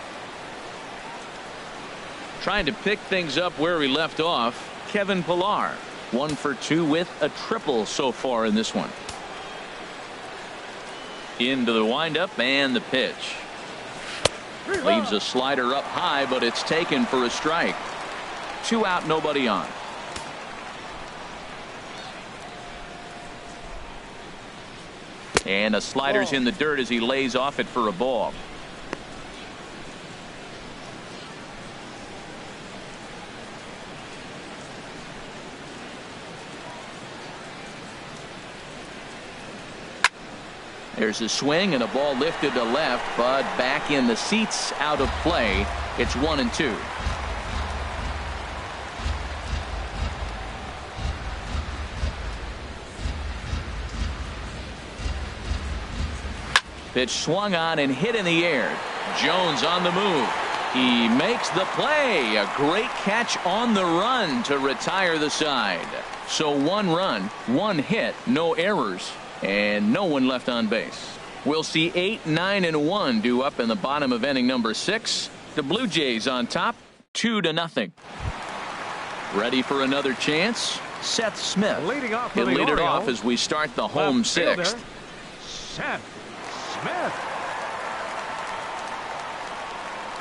Trying to pick things up where we left off, Kevin Pillar. 1 for 2 with a triple so far in this one. Into the windup and the pitch. Leaves a slider up high, but it's taken for a strike. 2 out, nobody on. And a slider's in the dirt as he lays off it for a ball. There's a swing and a ball lifted to left, but back in the seats, out of play. It's 1-2. Pitch swung on and hit in the air. Jones on the move. He makes the play. A great catch on the run to retire the side. So 1 run, 1 hit, no errors, and no one left on base. We'll see 8, 9, and 1 due up in the bottom of inning number 6. The Blue Jays on top, 2-0. Ready for another chance? Seth Smith. Leading off He'll for the lead it off Orioles, as we start the home left fielder, 6th. Seth Smith.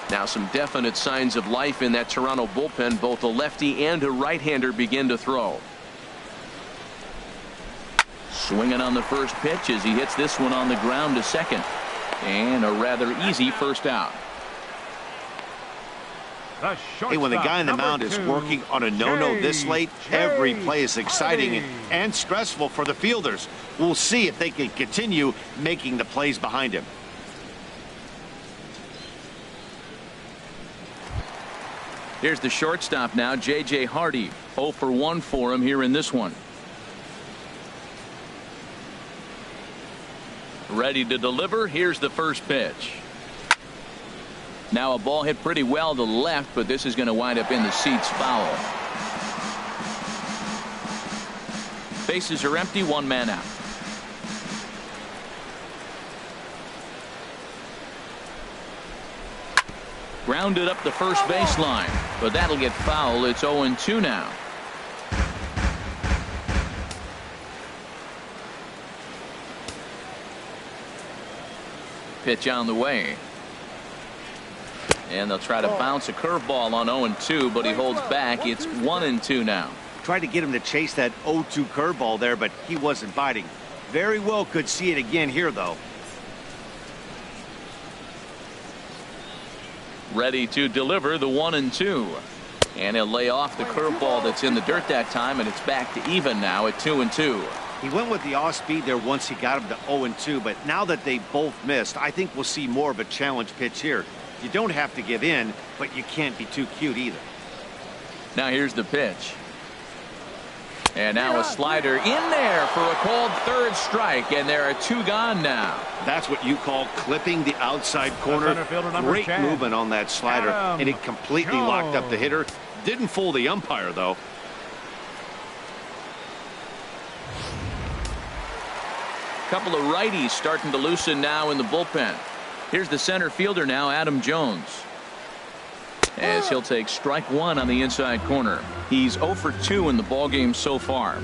Now some definite signs of life in that Toronto bullpen. Both a lefty and a right-hander begin to throw. Swinging on the first pitch as he hits this one on the ground to second. And a rather easy first out. Hey, when the guy on the mound is working on a no-no this late, every play is exciting and stressful for the fielders. We'll see if they can continue making the plays behind him. Here's the shortstop now, J.J. Hardy. 0 for 1 for him here in this one. Ready to deliver. Here's the first pitch. Now a ball hit pretty well to the left, but this is going to wind up in the seats foul. Bases are empty, 1 man out. Grounded up the first baseline, but that'll get foul. It's 0-2 now. Pitch on the way. And they'll try to bounce a curveball on 0-2, but he holds back. It's 1-2 now. Tried to get him to chase that 0-2 curveball there, but he wasn't biting. Very well could see it again here, though. Ready to deliver the 1-2. And he'll lay off the curveball that's in the dirt that time, and it's back to even now at 2-2. He went with the off speed there once he got him to 0-2, but now that they both missed, I think we'll see more of a challenge pitch here. You don't have to give in, but you can't be too cute either. Now here's the pitch. And now a slider in there for a called third strike, and there are 2 gone now. That's what you call clipping the outside corner. Great movement on that slider, and it completely locked up the hitter. Didn't fool the umpire, though. Couple of righties starting to loosen now in the bullpen. Here's the center fielder now, Adam Jones, as he'll take strike 1 on the inside corner. He's 0 for 2 in the ballgame so far.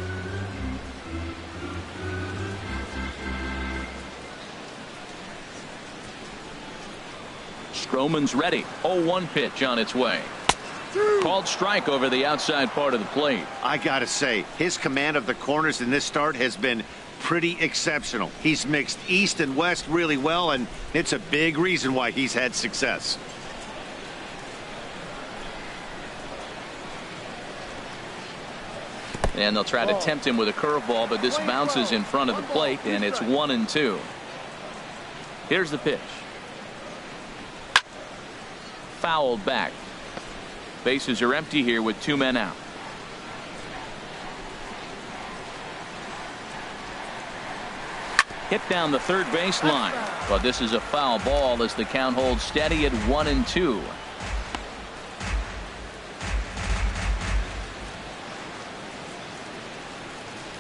Stroman's ready. 0-1 pitch on its way. Called strike over the outside part of the plate. I got to say, his command of the corners in this start has been pretty exceptional. He's mixed east and west really well, and it's a big reason why he's had success. And they'll try to tempt him with a curveball, but this bounces in front of the plate, and it's 1-2. Here's the pitch. Fouled back. Bases are empty here with 2 men out. Hit down the third base line, but this is a foul ball as the count holds steady at 1-2.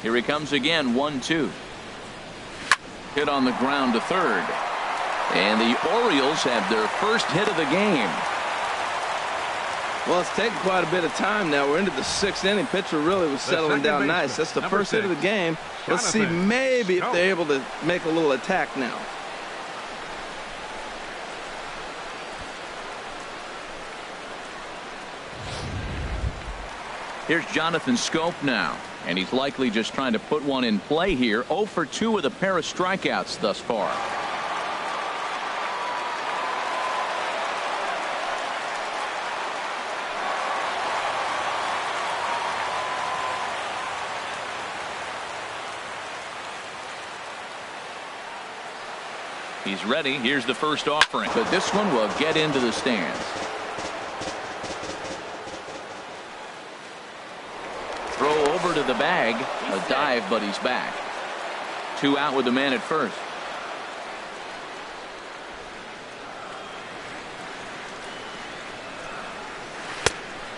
Here he comes again, 1-2. Hit on the ground to third. And the Orioles have their first hit of the game. Well, it's taken quite a bit of time now. We're into the 6th inning. Pitcher really was settling down nice. That's the first hit of the game. Let's see maybe if they're able to make a little attack now. Here's Jonathan Schoop now, and he's likely just trying to put one in play here. 0 for 2 with a pair of strikeouts thus far. He's ready. Here's the first offering, but this one will get into the stands. Throw over to the bag. A dive, but he's back. 2 out with the man at first.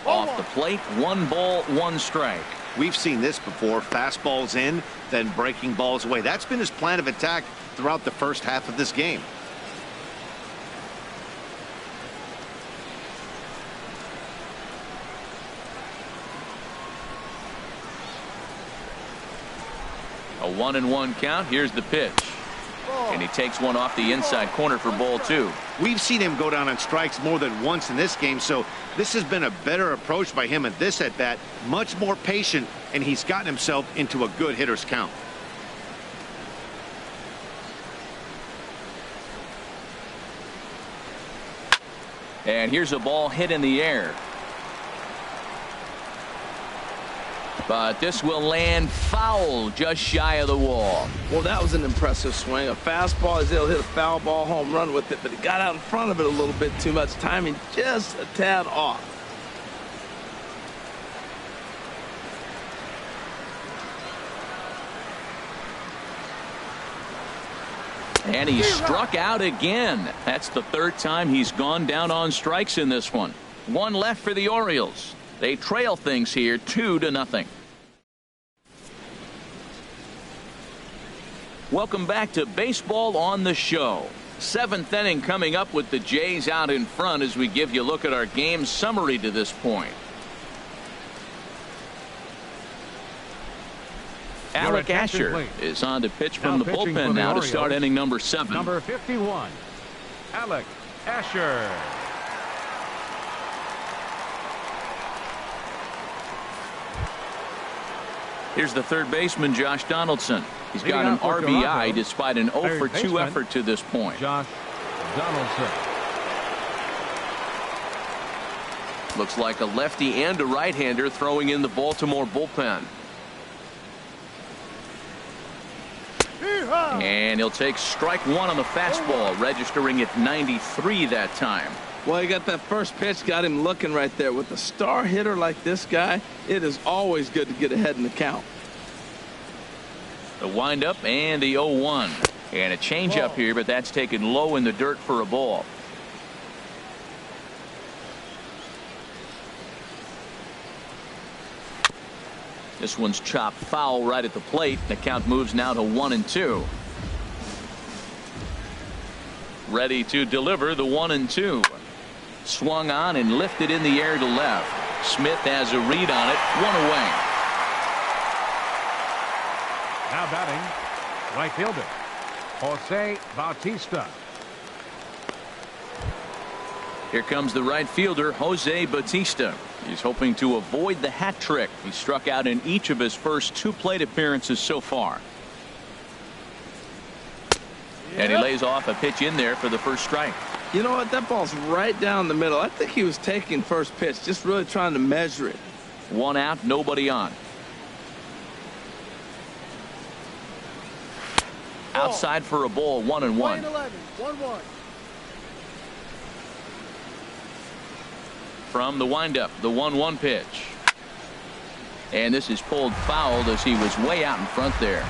Off the plate, 1 ball, 1 strike. We've seen this before. Fastballs in, then breaking balls away. That's been his plan of attack throughout the first half of this game. A 1-1 count. Here's the pitch. And he takes one off the inside corner for ball 2. We've seen him go down on strikes more than once in this game, so this has been a better approach by him at this at-bat. Much more patient, and he's gotten himself into a good hitter's count. And here's a ball hit in the air. But this will land foul just shy of the wall. Well, that was an impressive swing. A fastball, he'll hit a foul ball home run with it, but he got out in front of it a little bit too much. Timing just a tad off. And he struck out again. That's the 3rd time he's gone down on strikes in this one. 1 left for the Orioles. They trail things here 2-0. Welcome back to Baseball on the Show. 7th inning coming up with the Jays out in front as we give you a look at our game summary to this point. Alec Asher is on to pitch from the bullpen now to start inning number 7. Number 51, Alec Asher. Here's the third baseman, Josh Donaldson. He's got an RBI despite an 0 for 2 effort to this point. Josh Donaldson. Looks like a lefty and a right-hander throwing in the Baltimore bullpen. And he'll take strike 1 on the fastball, registering at 93 that time. Well, he got that first pitch, got him looking right there. With a star hitter like this guy, it is always good to get ahead in the count. The windup and the 0-1. And a changeup here, but that's taken low in the dirt for a ball. This one's chopped foul right at the plate. The count moves now to 1-2. Ready to deliver the 1-2. Swung on and lifted in the air to left. Smith has a read on it. 1 away. Now batting, right fielder, Jose Bautista. Here comes the right fielder, Jose Bautista. He's hoping to avoid the hat trick. He struck out in each of his first 2 plate appearances so far. And he lays off a pitch in there for the first strike. You know what? That ball's right down the middle. I think he was taking first pitch, just really trying to measure it. 1 out, nobody on. Outside for a ball, 1-1. 1-1. From the windup, the 1-1 pitch. And this is pulled foul as he was way out in front there.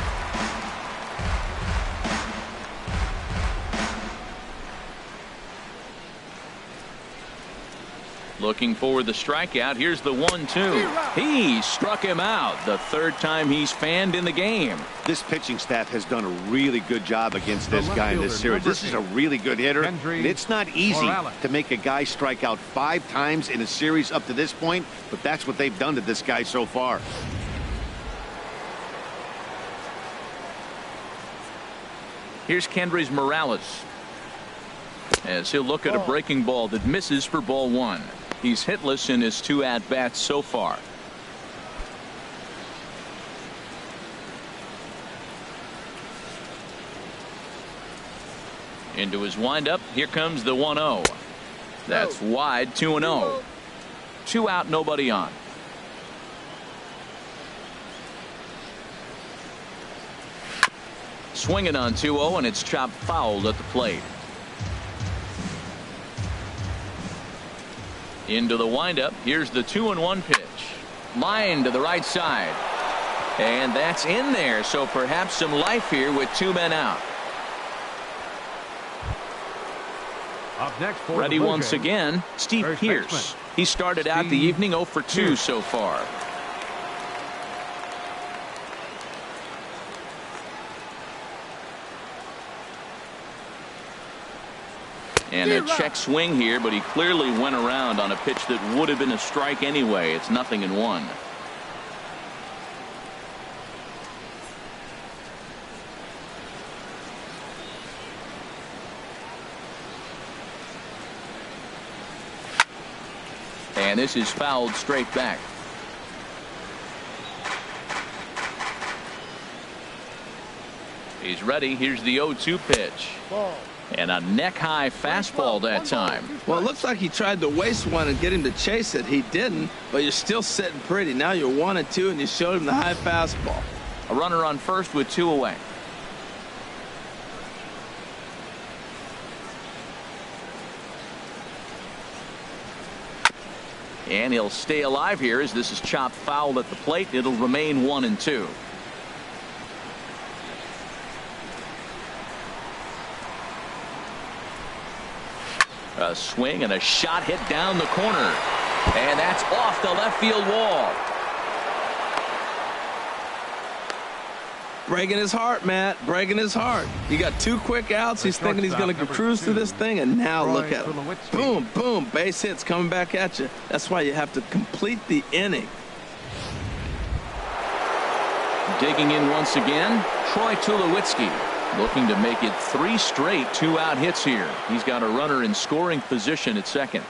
Looking for the strikeout. Here's the 1-2. He struck him out. The 3rd time he's fanned in the game. This pitching staff has done a really good job against this guy in this series. This is a really good hitter. And it's not easy to make a guy strike out 5 times in a series up to this point, but that's what they've done to this guy so far. Here's Kendrys Morales as he'll look at a breaking ball that misses for ball 1. He's hitless in his 2 at-bats so far. Into his windup. Here comes the 1-0. That's wide. 2-0. 2 out, nobody on. Swinging on 2-0, and it's chopped fouled at the plate. Into the windup. Here's the 2-1 pitch. Line to the right side. And that's in there. So perhaps some life here with 2 men out. Up next for Ready the once again, Steve First Pearce. baseman, He started out the evening 0 for 2 so far. And a check swing here, but he clearly went around on a pitch that would have been a strike anyway. It's 0-1. And this is fouled straight back. He's ready. Here's the 0-2 pitch. And a neck-high fastball that time. Well, it looks like he tried to waste one and get him to chase it. He didn't, but you're still sitting pretty. Now you're 1-2, and you showed him the high fastball. A runner on first with 2 away. And he'll stay alive here as this is chopped foul at the plate. It'll remain 1-2. A swing and a shot hit down the corner. And that's off the left field wall. Breaking his heart, Matt. Breaking his heart. You got 2 quick outs. He's thinking he's going to cruise through this thing, and now look at him. Boom, boom. Base hits coming back at you. That's why you have to complete the inning. Digging in once again, Troy Tulowitzki. Looking to make it 3 straight 2-out hits here. He's got a runner in scoring position at second.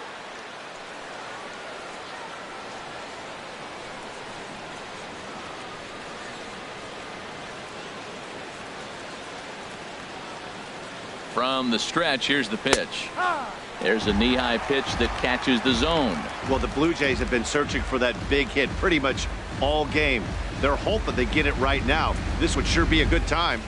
From the stretch, here's the pitch. There's a knee-high pitch that catches the zone. Well, the Blue Jays have been searching for that big hit pretty much all game. They're hoping they get it right now. This would sure be a good time.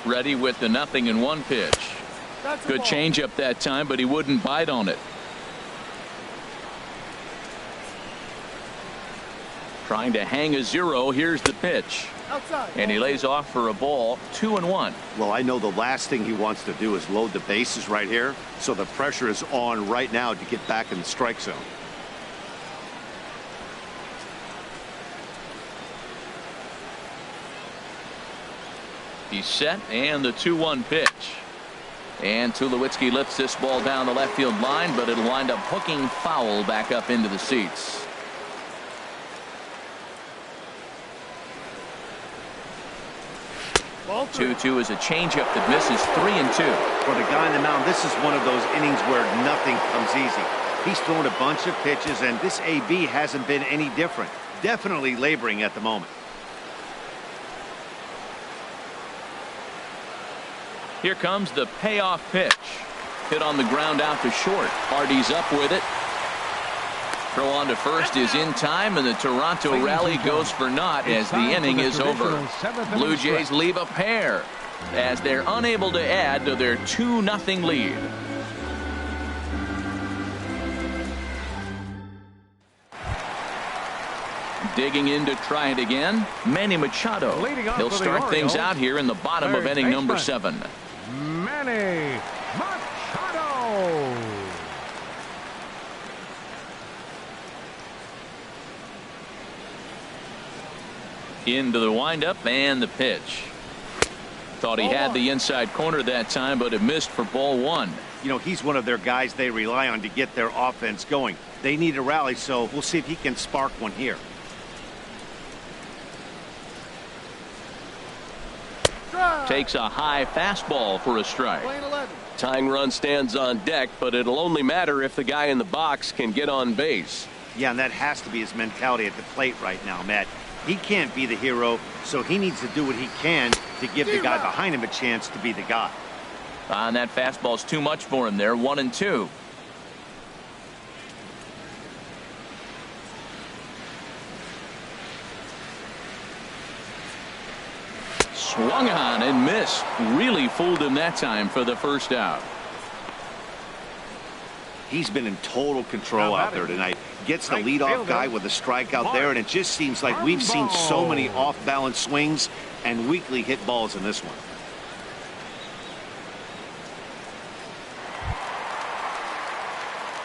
Ready with the 0-1 pitch. Good changeup that time, but he wouldn't bite on it. Trying to hang a 0. Here's the pitch. And he lays off for a ball. 2-1. Well, I know the last thing he wants to do is load the bases right here. So the pressure is on right now to get back in the strike zone. He's set, and the 2-1 pitch. And Tulowitzki lifts this ball down the left field line, but it'll wind up hooking foul back up into the seats. 2-2 is a changeup that misses 3-2. For the guy on the mound, this is one of those innings where nothing comes easy. He's thrown a bunch of pitches, and this AB hasn't been any different. Definitely laboring at the moment. Here comes the payoff pitch. Hit on the ground out to short. Hardy's up with it. Throw on to first is in time, and the Toronto rally goes for naught as the inning is over. Blue Jays leave a pair as they're unable to add to their 2-0 lead. Digging in to try it again, Manny Machado. He'll start things out here in the bottom of inning number 7. Manny Machado. Into the windup and the pitch. Thought he had the inside corner that time, but it missed for ball 1. You know, he's one of their guys they rely on to get their offense going. They need a rally, so we'll see if he can spark one here. Takes a high fastball for a strike. Tying run stands on deck, but it'll only matter if the guy in the box can get on base. Yeah, and that has to be his mentality at the plate right now, Matt. He can't be the hero, so he needs to do what he can to give the guy behind him a chance to be the guy. And that fastball's too much for him there. 1-2. Swung on and missed. Really fooled him that time for the first out. He's been in total control out there tonight. Gets the leadoff guy with a strikeout there, and it just seems like we've seen so many off-balance swings and weakly hit balls in this one.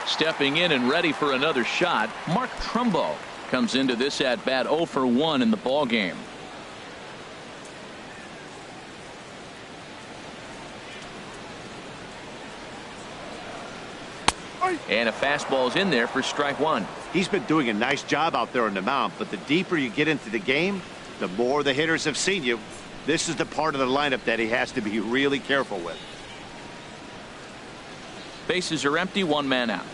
Stepping in and ready for another shot, Mark Trumbo comes into this at-bat 0 for 1 in the ballgame. And a fastball's in there for strike 1. He's been doing a nice job out there on the mound, but the deeper you get into the game, the more the hitters have seen you. This is the part of the lineup that he has to be really careful with. Bases are empty, 1 man out.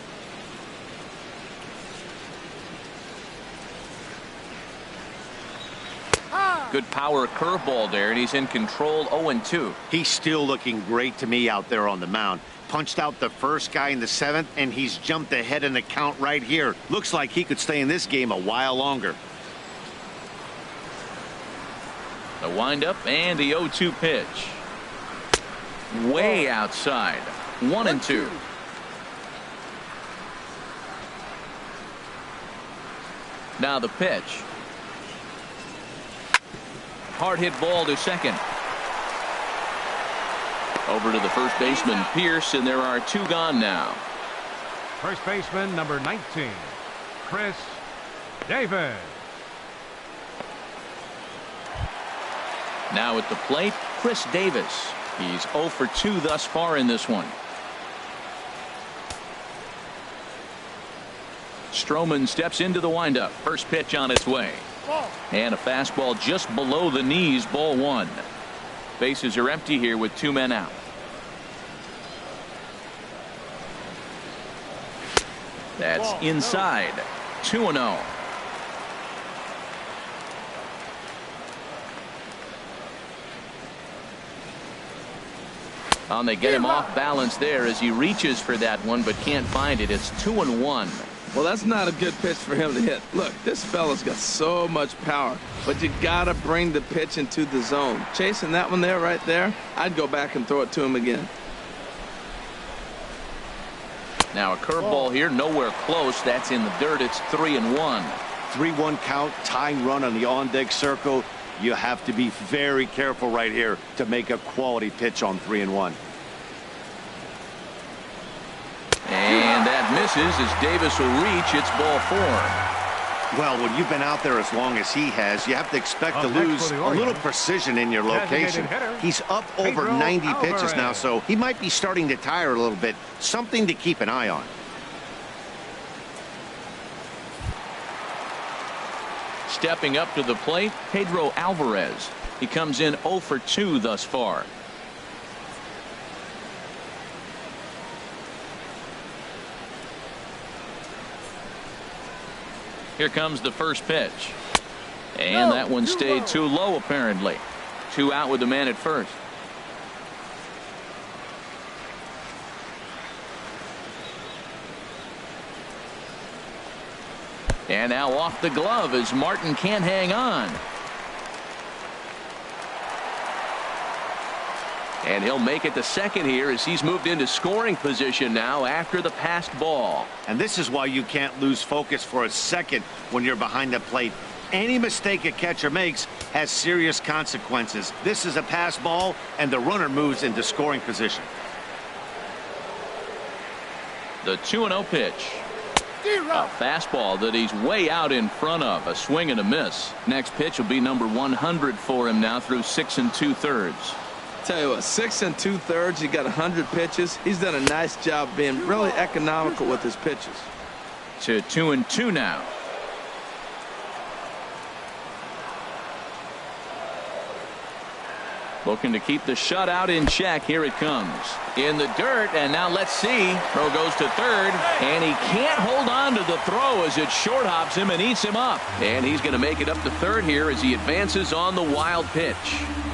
Good power curveball there, and he's in control. 0-2. He's still looking great to me out there on the mound. Punched out the first guy in the 7th, and he's jumped ahead in the count right here. Looks like he could stay in this game a while longer. The windup and the 0-2 pitch. Way outside. 1-2. Now the pitch. Hard hit ball to second. Over to the first baseman, Pierce, and there are 2 gone now. First baseman, number 19, Chris Davis. Now at the plate, Chris Davis. He's 0 for 2 thus far in this one. Stroman steps into the windup. First pitch on its way. And a fastball just below the knees, ball 1. Bases are empty here with 2 men out. That's inside. 2-0. And they get him off balance there as he reaches for that one but can't find it. It's 2-1. Well, that's not a good pitch for him to hit. Look, this fella's got so much power, but you gotta bring the pitch into the zone. Chasing that one there, right there, I'd go back and throw it to him again. Now a curveball here, nowhere close. That's in the dirt. It's 3-1. 3-1 count, tying run on the on-deck circle. You have to be very careful right here to make a quality pitch on 3-1. And that misses as Davis will reach. It's ball 4. Well, when you've been out there as long as he has, you have to expect to lose a little precision in your location. He's up over 90 pitches now, so he might be starting to tire a little bit. Something to keep an eye on. Stepping up to the plate, Pedro Alvarez. He comes in 0 for 2 thus far. Here comes the first pitch. And that one stayed too low, apparently. 2 out with the man at first. And now off the glove as Martin can't hang on. And he'll make it to second here as he's moved into scoring position now after the passed ball. And this is why you can't lose focus for a second when you're behind the plate. Any mistake a catcher makes has serious consequences. This is a pass ball, and the runner moves into scoring position. The 2-0 pitch. A fastball that he's way out in front of. A swing and a miss. Next pitch will be number 100 for him now through 6 2/3. Tell you what, 6 2/3. He got 100 pitches. He's done a nice job being really economical with his pitches. To 2-2 now. Looking to keep the shutout in check. Here it comes. In the dirt, and now let's see. Throw goes to third, and he can't hold on to the throw as it short hops him and eats him up. And he's going to make it up to third here as he advances on the wild pitch.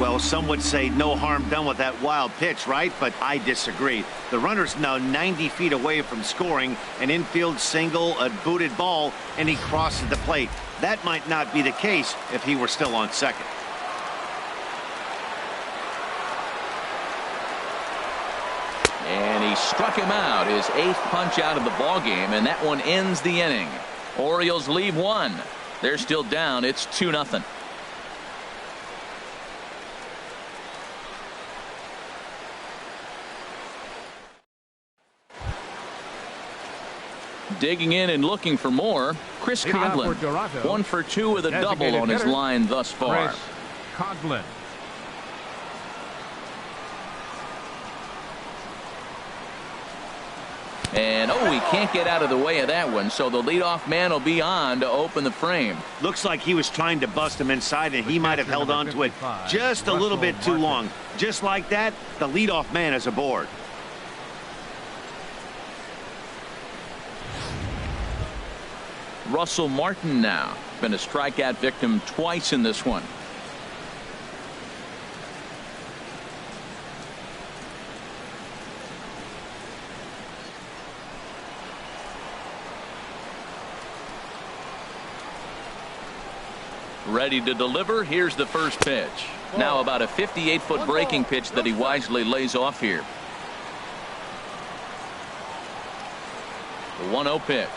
Well, some would say no harm done with that wild pitch, right? But I disagree. The runner's now 90 feet away from scoring an infield single, a booted ball, and he crosses the plate. That might not be the case if he were still on second. And he struck him out, his 8th punch out of the ball game, and that one ends the inning. Orioles leave 1. They're still down. It's 2-0. Digging in and looking for more, Chris Coghlan. 1 for 2 with a double on his line thus far. Chris Coghlan. And he can't get out of the way of that one, so the leadoff man will be on to open the frame. Looks like he was trying to bust him inside, and he might have held on to it just a little bit too long. Just like that, the leadoff man is aboard. Russell Martin now. Been a strikeout victim twice in this one. Ready to deliver. Here's the first pitch. Now about a 58-foot breaking pitch that he wisely lays off here. The 1-0 pitch.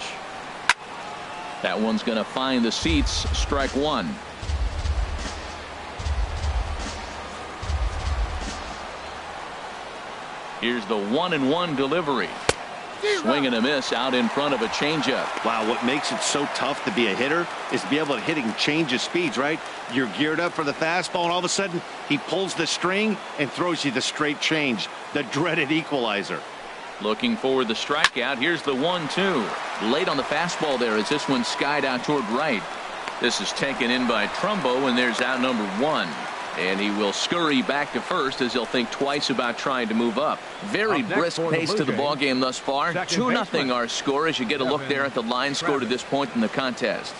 That one's going to find the seats. Strike 1. Here's the 1-1 delivery. Swing and a miss out in front of a changeup. Wow, what makes it so tough to be a hitter is to be able to hitting change of speeds, right? You're geared up for the fastball, and all of a sudden he pulls the string and throws you the straight change, the dreaded equalizer. Looking for the strikeout. Here's the 1-2. Late on the fastball there as this one skied out toward right. This is taken in by Trumbo, and there's out number 1. And he will scurry back to first as he'll think twice about trying to move up. Very brisk pace to the ball game thus far. 2-0 our score as you get a look there at the line score to this point in the contest.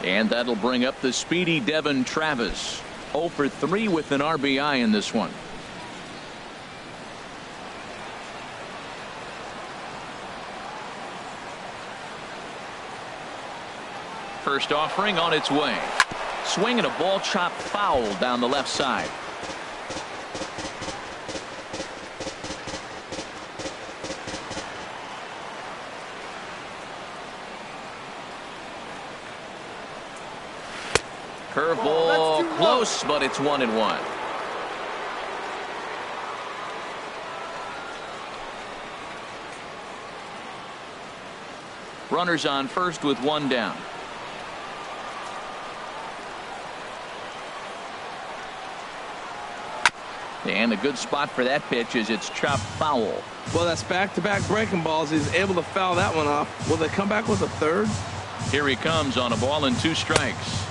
And that'll bring up the speedy Devin Travis. 0 for 3 with an RBI in this one. First offering on its way. Swing and a ball chopped foul down the left side. Curveball close, but it's 1-1. Runners on first with 1 down. And a good spot for that pitch is it's chopped foul. Well, that's back-to-back breaking balls. He's able to foul that one off. Will they come back with a third? Here he comes on a ball and 2 strikes.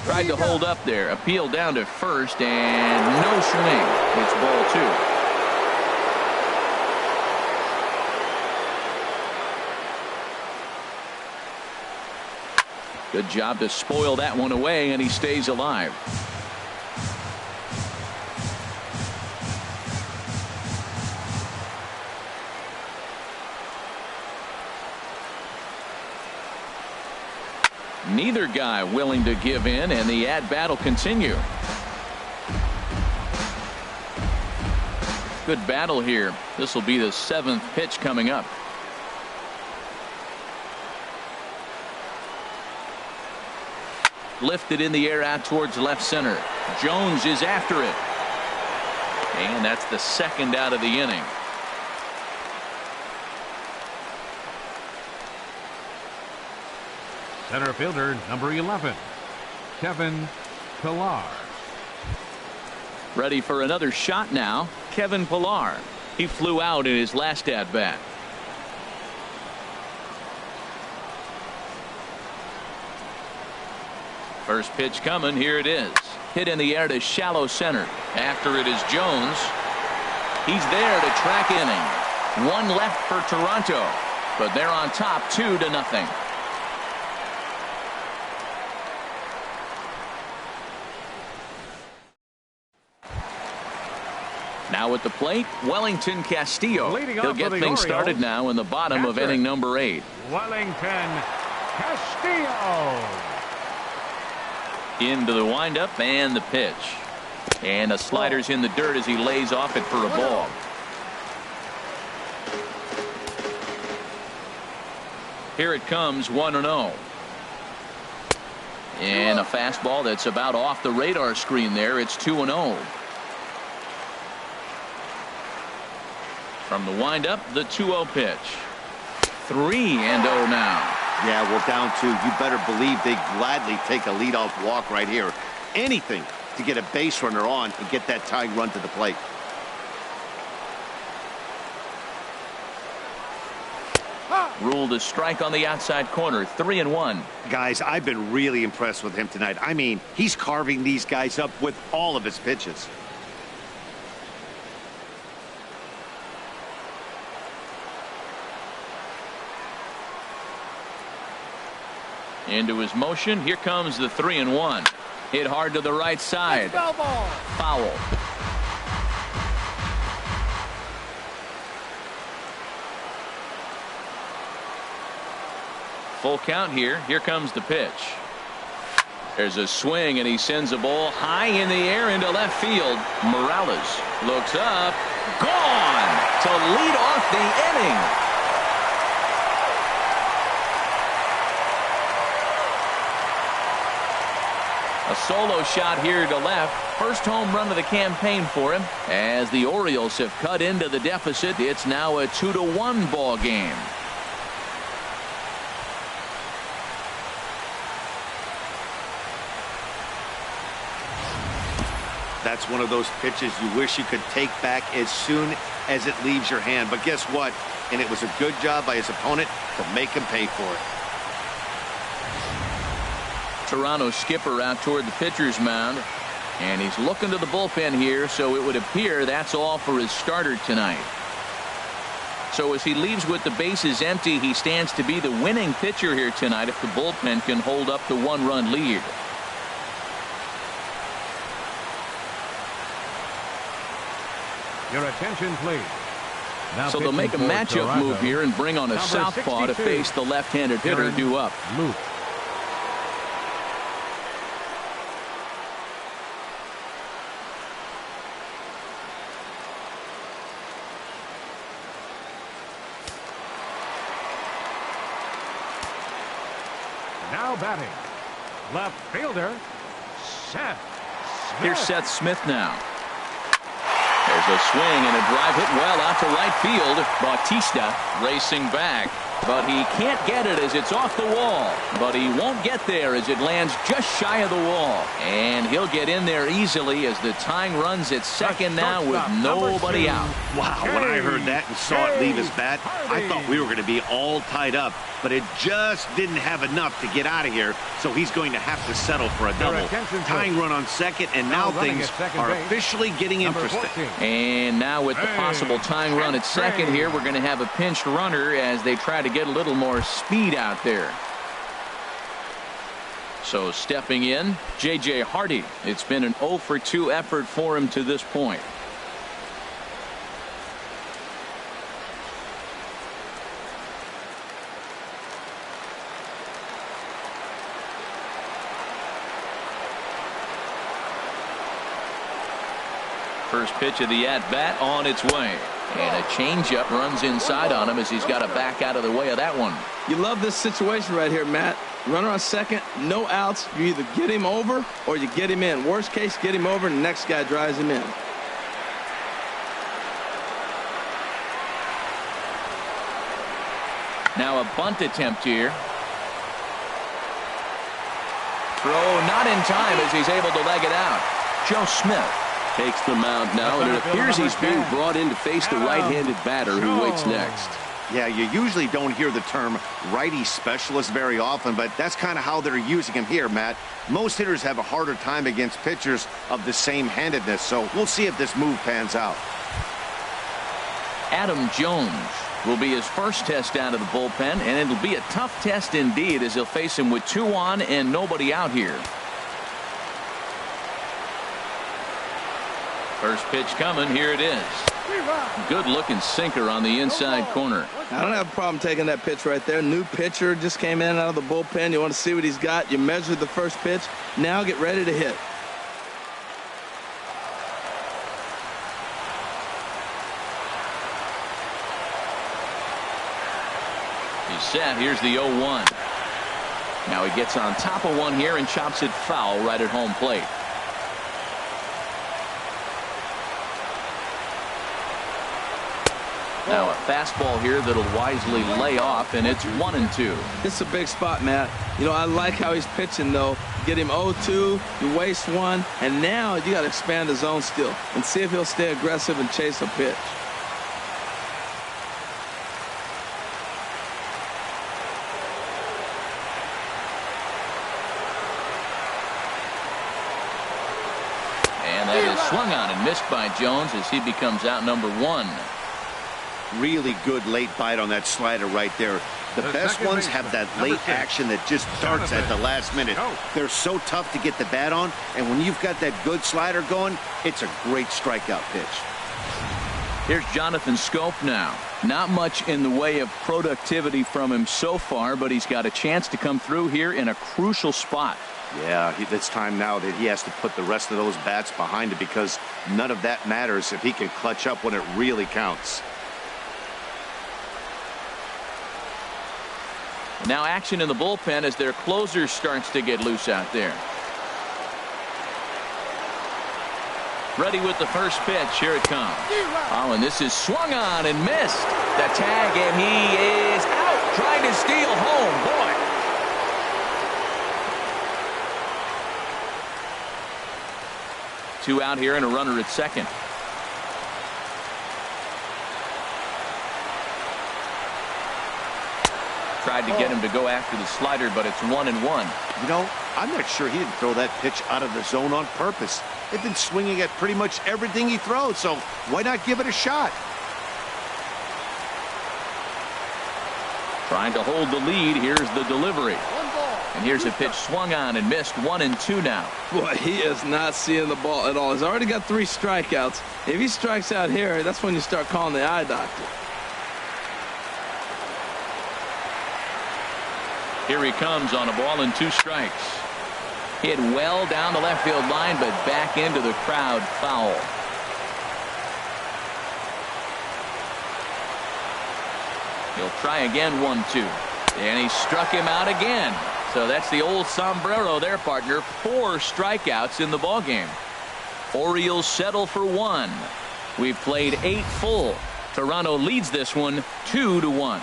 Tried to hold up there. Appeal down to first and no swing. It's ball 2. Good job to spoil that one away, and he stays alive. Neither guy willing to give in, and the at-bat will continue. Good battle here. This will be the 7th pitch coming up. Lifted in the air out towards left center. Jones is after it. And that's the 2nd out of the inning. Center fielder, number 11, Kevin Pillar. Ready for another shot now. Kevin Pillar. He flew out in his last at-bat. First pitch coming. Here it is. Hit in the air to shallow center. After it is Jones. He's there to track inning. 1 left for Toronto, but they're on top 2-0. Now at the plate, Wellington Castillo. He'll get things started now in the bottom of inning number 8. Wellington Castillo. Into the windup and the pitch. And the slider's in the dirt as he lays off it for a ball. Here it comes, 1-0. And a fastball that's about off the radar screen there. It's 2-0. From the windup, the 2-0 pitch. 3-0 now. Yeah, we're down 2. You better believe they gladly take a leadoff walk right here. Anything to get a base runner on and get that tying run to the plate. Ruled a strike on the outside corner. 3-1. Guys, I've been really impressed with him tonight. I mean, he's carving these guys up with all of his pitches. Into his motion. Here comes the 3-1. Hit hard to the right side. Foul. Full count here. Here comes the pitch. There's a swing, and he sends a ball high in the air into left field. Morales looks up. Gone to lead off the inning. A solo shot here to left. First home run of the campaign for him. As the Orioles have cut into the deficit, it's now a 2-1 ball game. That's one of those pitches you wish you could take back as soon as it leaves your hand. But guess what? And it was a good job by his opponent to make him pay for it. Toronto skipper out toward the pitcher's mound, and he's looking to the bullpen here, so it would appear that's all for his starter tonight. So as he leaves with the bases empty, he stands to be the winning pitcher here tonight if the bullpen can hold up the 1-run lead. Your attention, please. Now so they'll make a matchup move here and bring on a southpaw to face the left-handed hitter due up. Luke. Now batting, left fielder, Seth Smith. Here's Seth Smith now. There's a swing and a drive hit well out to right field. Bautista racing back. But he can't get it as it's off the wall. But he won't get there as it lands just shy of the wall. And he'll get in there easily as the tying runs at second now with nobody out. Wow, when I heard that and saw it leave his bat, I thought we were going to be all tied up. But it just didn't have enough to get out of here, so he's going to have to settle for a double. Tying run on second, and now things are officially getting interesting. And now with the possible tying run at second here, we're going to have a pinched runner as they try to get a little more speed out there. So stepping in, J.J. Hardy. It's been an 0 for 2 effort for him to this point. First pitch of the at-bat on its way. And a changeup runs inside on him as he's got to back out of the way of that one. You love this situation right here, Matt. Runner on second, no outs. You either get him over or you get him in. Worst case, get him over and the next guy drives him in. Now a bunt attempt here. Throw not in time as he's able to leg it out. Joe Smith takes the mound now, and it appears he's being brought in to face the right-handed batter who waits next. Yeah, you usually don't hear the term righty specialist very often, but that's kind of how they're using him here, Matt. Most hitters have a harder time against pitchers of the same handedness, so we'll see if this move pans out. Adam Jones will be his first test out of the bullpen, and it'll be a tough test indeed as he'll face him with 2 on and nobody out here. First pitch coming. Here it is. Good looking sinker on the inside corner. I don't have a problem taking that pitch right there. New pitcher just came in out of the bullpen. You want to see what he's got. You measure the first pitch. Now get ready to hit. He's set. Here's the 0-1. Now he gets on top of one here and chops it foul right at home plate. Now a fastball here that'll wisely lay off, and it's 1-2. It's a big spot, Matt. You know, I like how he's pitching, though. Get him 0-2, you waste one, and now you got to expand the zone still and see if he'll stay aggressive and chase a pitch. And that is swung on and missed by Jones as he becomes out number 1. Really good late bite on that slider right there. The best ones have that late action that just darts at the last minute. They're so tough to get the bat on, and when you've got that good slider going, it's a great strikeout pitch. Here's Jonathan Scope now. Not much in the way of productivity from him so far, but he's got a chance to come through here in a crucial spot. Yeah, it's time now that he has to put the rest of those bats behind it, because none of that matters if he can clutch up when it really counts. Now action in the bullpen as their closer starts to get loose out there. Ready with the first pitch. Here it comes. Oh, and this is swung on and missed. The tag, and he is out trying to steal home. Boy. Two out here and a runner at second. Tried to get him to go after the slider, but it's 1-1. You know, I'm not sure he didn't throw that pitch out of the zone on purpose. They've been swinging at pretty much everything he throws, so why not give it a shot? Trying to hold the lead. Here's the delivery. And here's a pitch swung on and missed. 1-2 now. Boy, he is not seeing the ball at all. He's already got 3 strikeouts. If he strikes out here, that's when you start calling the eye doctor. Here he comes on a ball and 2 strikes. Hit well down the left field line, but back into the crowd, foul. He'll try again, 1-2. And he struck him out again. So that's the old sombrero there, partner. 4 strikeouts in the ballgame. Orioles settle for 1. We've played 8 full. Toronto leads this one 2-1.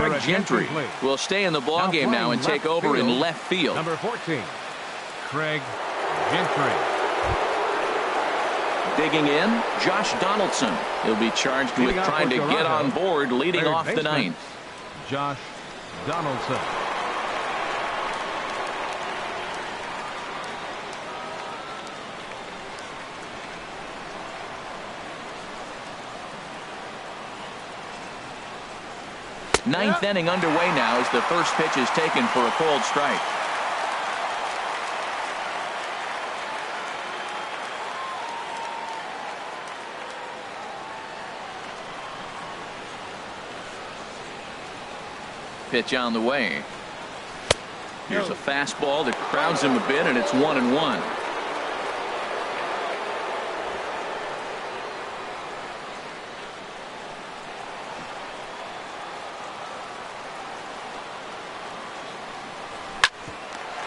Greg Gentry will stay in the ballgame now and take over in left field. Number 14, Craig Gentry. Digging in, Josh Donaldson. He'll be charged with trying to get on board leading off the ninth. Josh Donaldson. Ninth inning underway now as the first pitch is taken for a called strike. Pitch on the way. Here's a fastball that crowds him a bit, and it's 1-1.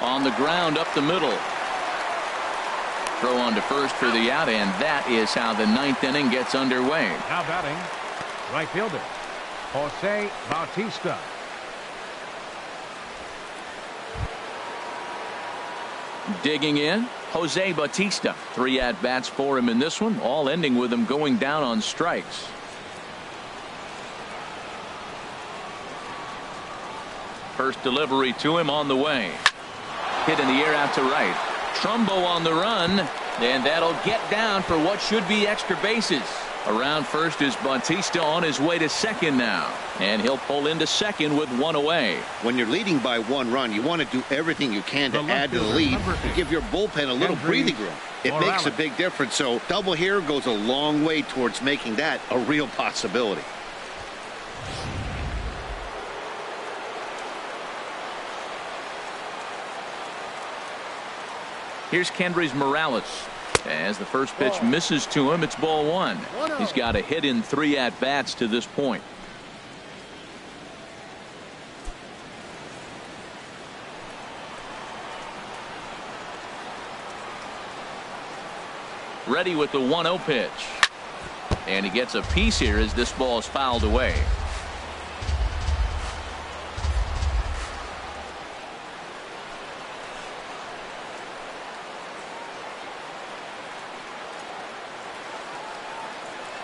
On the ground up the middle. Throw on to first for the out, and that is how the ninth inning gets underway. Now batting, right fielder, Jose Bautista. Digging in, Jose Bautista. 3 at-bats for him in this one, all ending with him going down on strikes. First delivery to him on the way. Hit in the air out to right. Trumbo on the run, and that'll get down for what should be extra bases. Around first is Bautista on his way to second now, and he'll pull into second with 1 away. When you're leading by 1 run, you want to do everything you can to add to the lead and give your bullpen a little breathing room. It makes a big difference, so double here goes a long way towards making that a real possibility. Here's Kendrys Morales. As the first pitch misses to him, it's ball 1. He's got a hit in 3 at-bats to this point. Ready with the 1-0 pitch. And he gets a piece here as this ball is fouled away.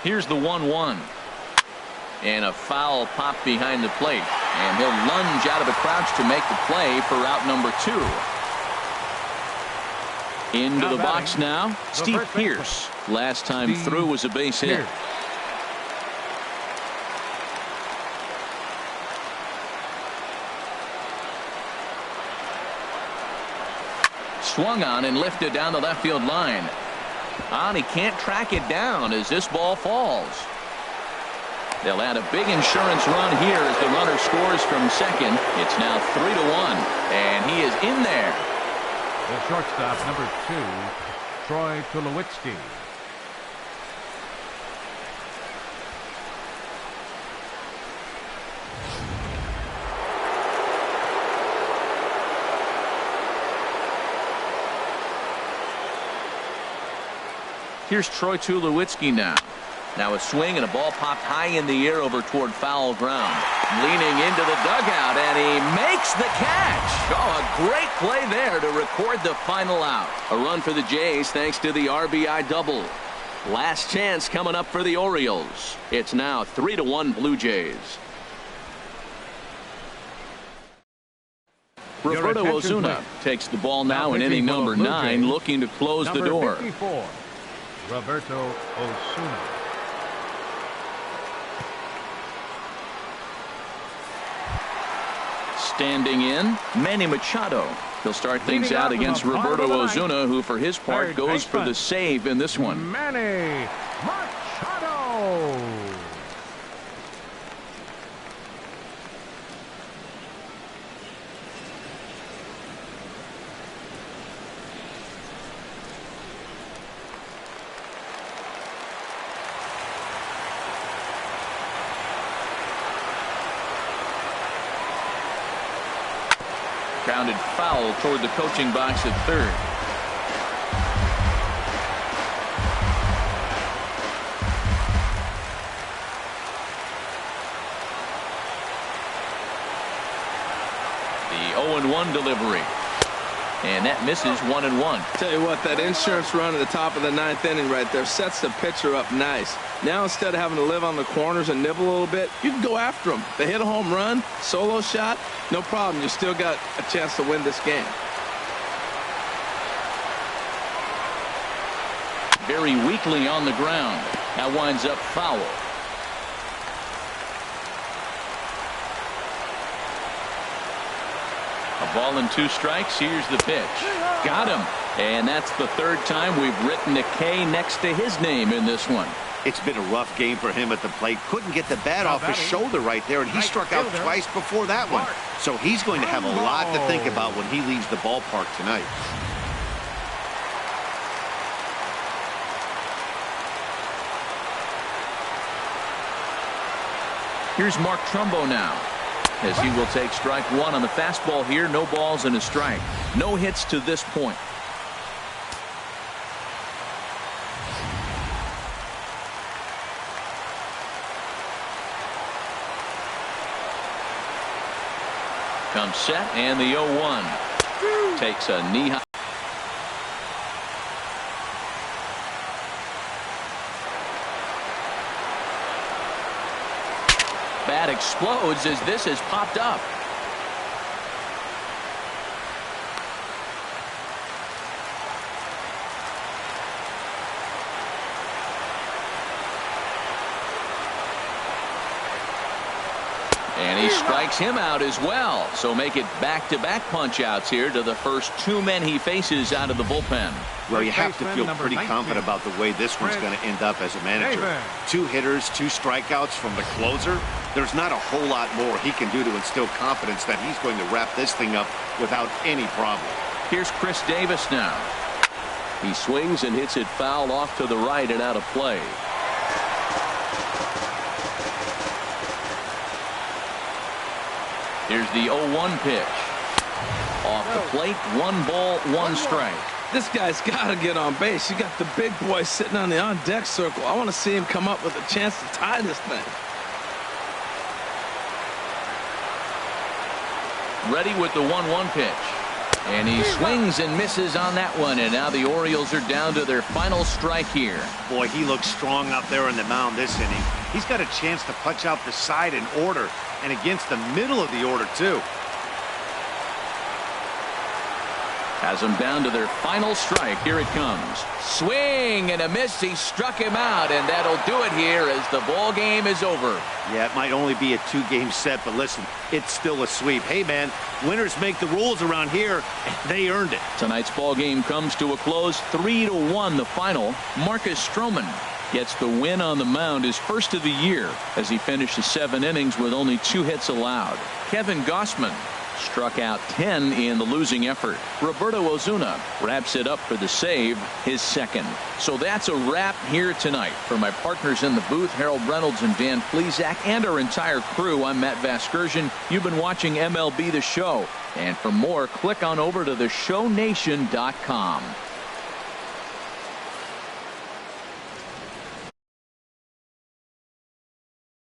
Here's the 1-1. And a foul pop behind the plate. And he'll lunge out of the crouch to make the play for out number 2. Into the box now, Steve Pearce. Last time through was a base hit. Swung on and lifted down the left field line. He can't track it down as this ball falls. They'll add a big insurance run here as the runner scores from second. It's now 3-1, and he is in there. The shortstop, number 2, Troy Tulowitzki. Here's Troy Tulowitzki now. Now a swing and a ball popped high in the air over toward foul ground. Leaning into the dugout, and he makes the catch. Oh, a great play there to record the final out. A run for the Jays thanks to the RBI double. Last chance coming up for the Orioles. It's now 3-1 Blue Jays. Roberto Osuna takes the ball now in inning number 9, looking to close the door. 54, Roberto Osuna. Standing in, Manny Machado. He'll start things out against Roberto Osuna, who for his part goes for the save in this one. Manny Machado. Grounded foul toward the coaching box at third. 0-1 delivery. And that misses 1-1. Tell you what, that insurance run at the top of the 9th inning right there sets the pitcher up nice. Now instead of having to live on the corners and nibble a little bit, you can go after them. They hit a home run, solo shot, no problem. You still got a chance to win this game. Very weakly on the ground. That winds up foul. A ball and 2 strikes. Here's the pitch. Got him. And that's the 3rd time we've written a K next to his name in this one. It's been a rough game for him at the plate. Couldn't get the bat off his shoulder right there, and he struck out twice before that one. So he's going to have a lot to think about when he leaves the ballpark tonight. Here's Mark Trumbo now, as he will take strike 1 on the fastball here. No balls and a strike. No hits to this point. Comes set, and the 0-1 takes a knee high. Bat explodes as this has popped up. And he strikes him out as well. So make it back-to-back punch-outs here to the first 2 men he faces out of the bullpen. Well, you have to feel pretty confident about the way this one's going to end up as a manager. 2 hitters, 2 strikeouts from the closer. There's not a whole lot more he can do to instill confidence that he's going to wrap this thing up without any problem. Here's Chris Davis now. He swings and hits it foul off to the right and out of play. Here's the 0-1 pitch. Off the plate, 1 ball, 1 strike. This guy's got to get on base. You got the big boy sitting on the on-deck circle. I want to see him come up with a chance to tie this thing. Ready with the 1-1 pitch. And he swings and misses on that one. And now the Orioles are down to their final strike here. Boy, he looks strong up there on the mound this inning. He's got a chance to punch out the side in order, and against the middle of the order, too. Has them down to their final strike. Here it comes. Swing and a miss. He struck him out, and that'll do it here as the ball game is over. Yeah, it might only be a 2-game set, but listen, it's still a sweep. Hey, man, winners make the rules around here, and they earned it. Tonight's ball game comes to a close. 3-1 the final. Marcus Stroman gets the win on the mound, his first of the year, as he finishes 7 innings with only 2 hits allowed. Kevin Gausman struck out 10 in the losing effort. Roberto Ozuna wraps it up for the save, his 2nd. So that's a wrap here tonight. For my partners in the booth, Harold Reynolds and Dan Plesac, and our entire crew, I'm Matt Vasgersian. You've been watching MLB The Show. And for more, click on over to theshownation.com.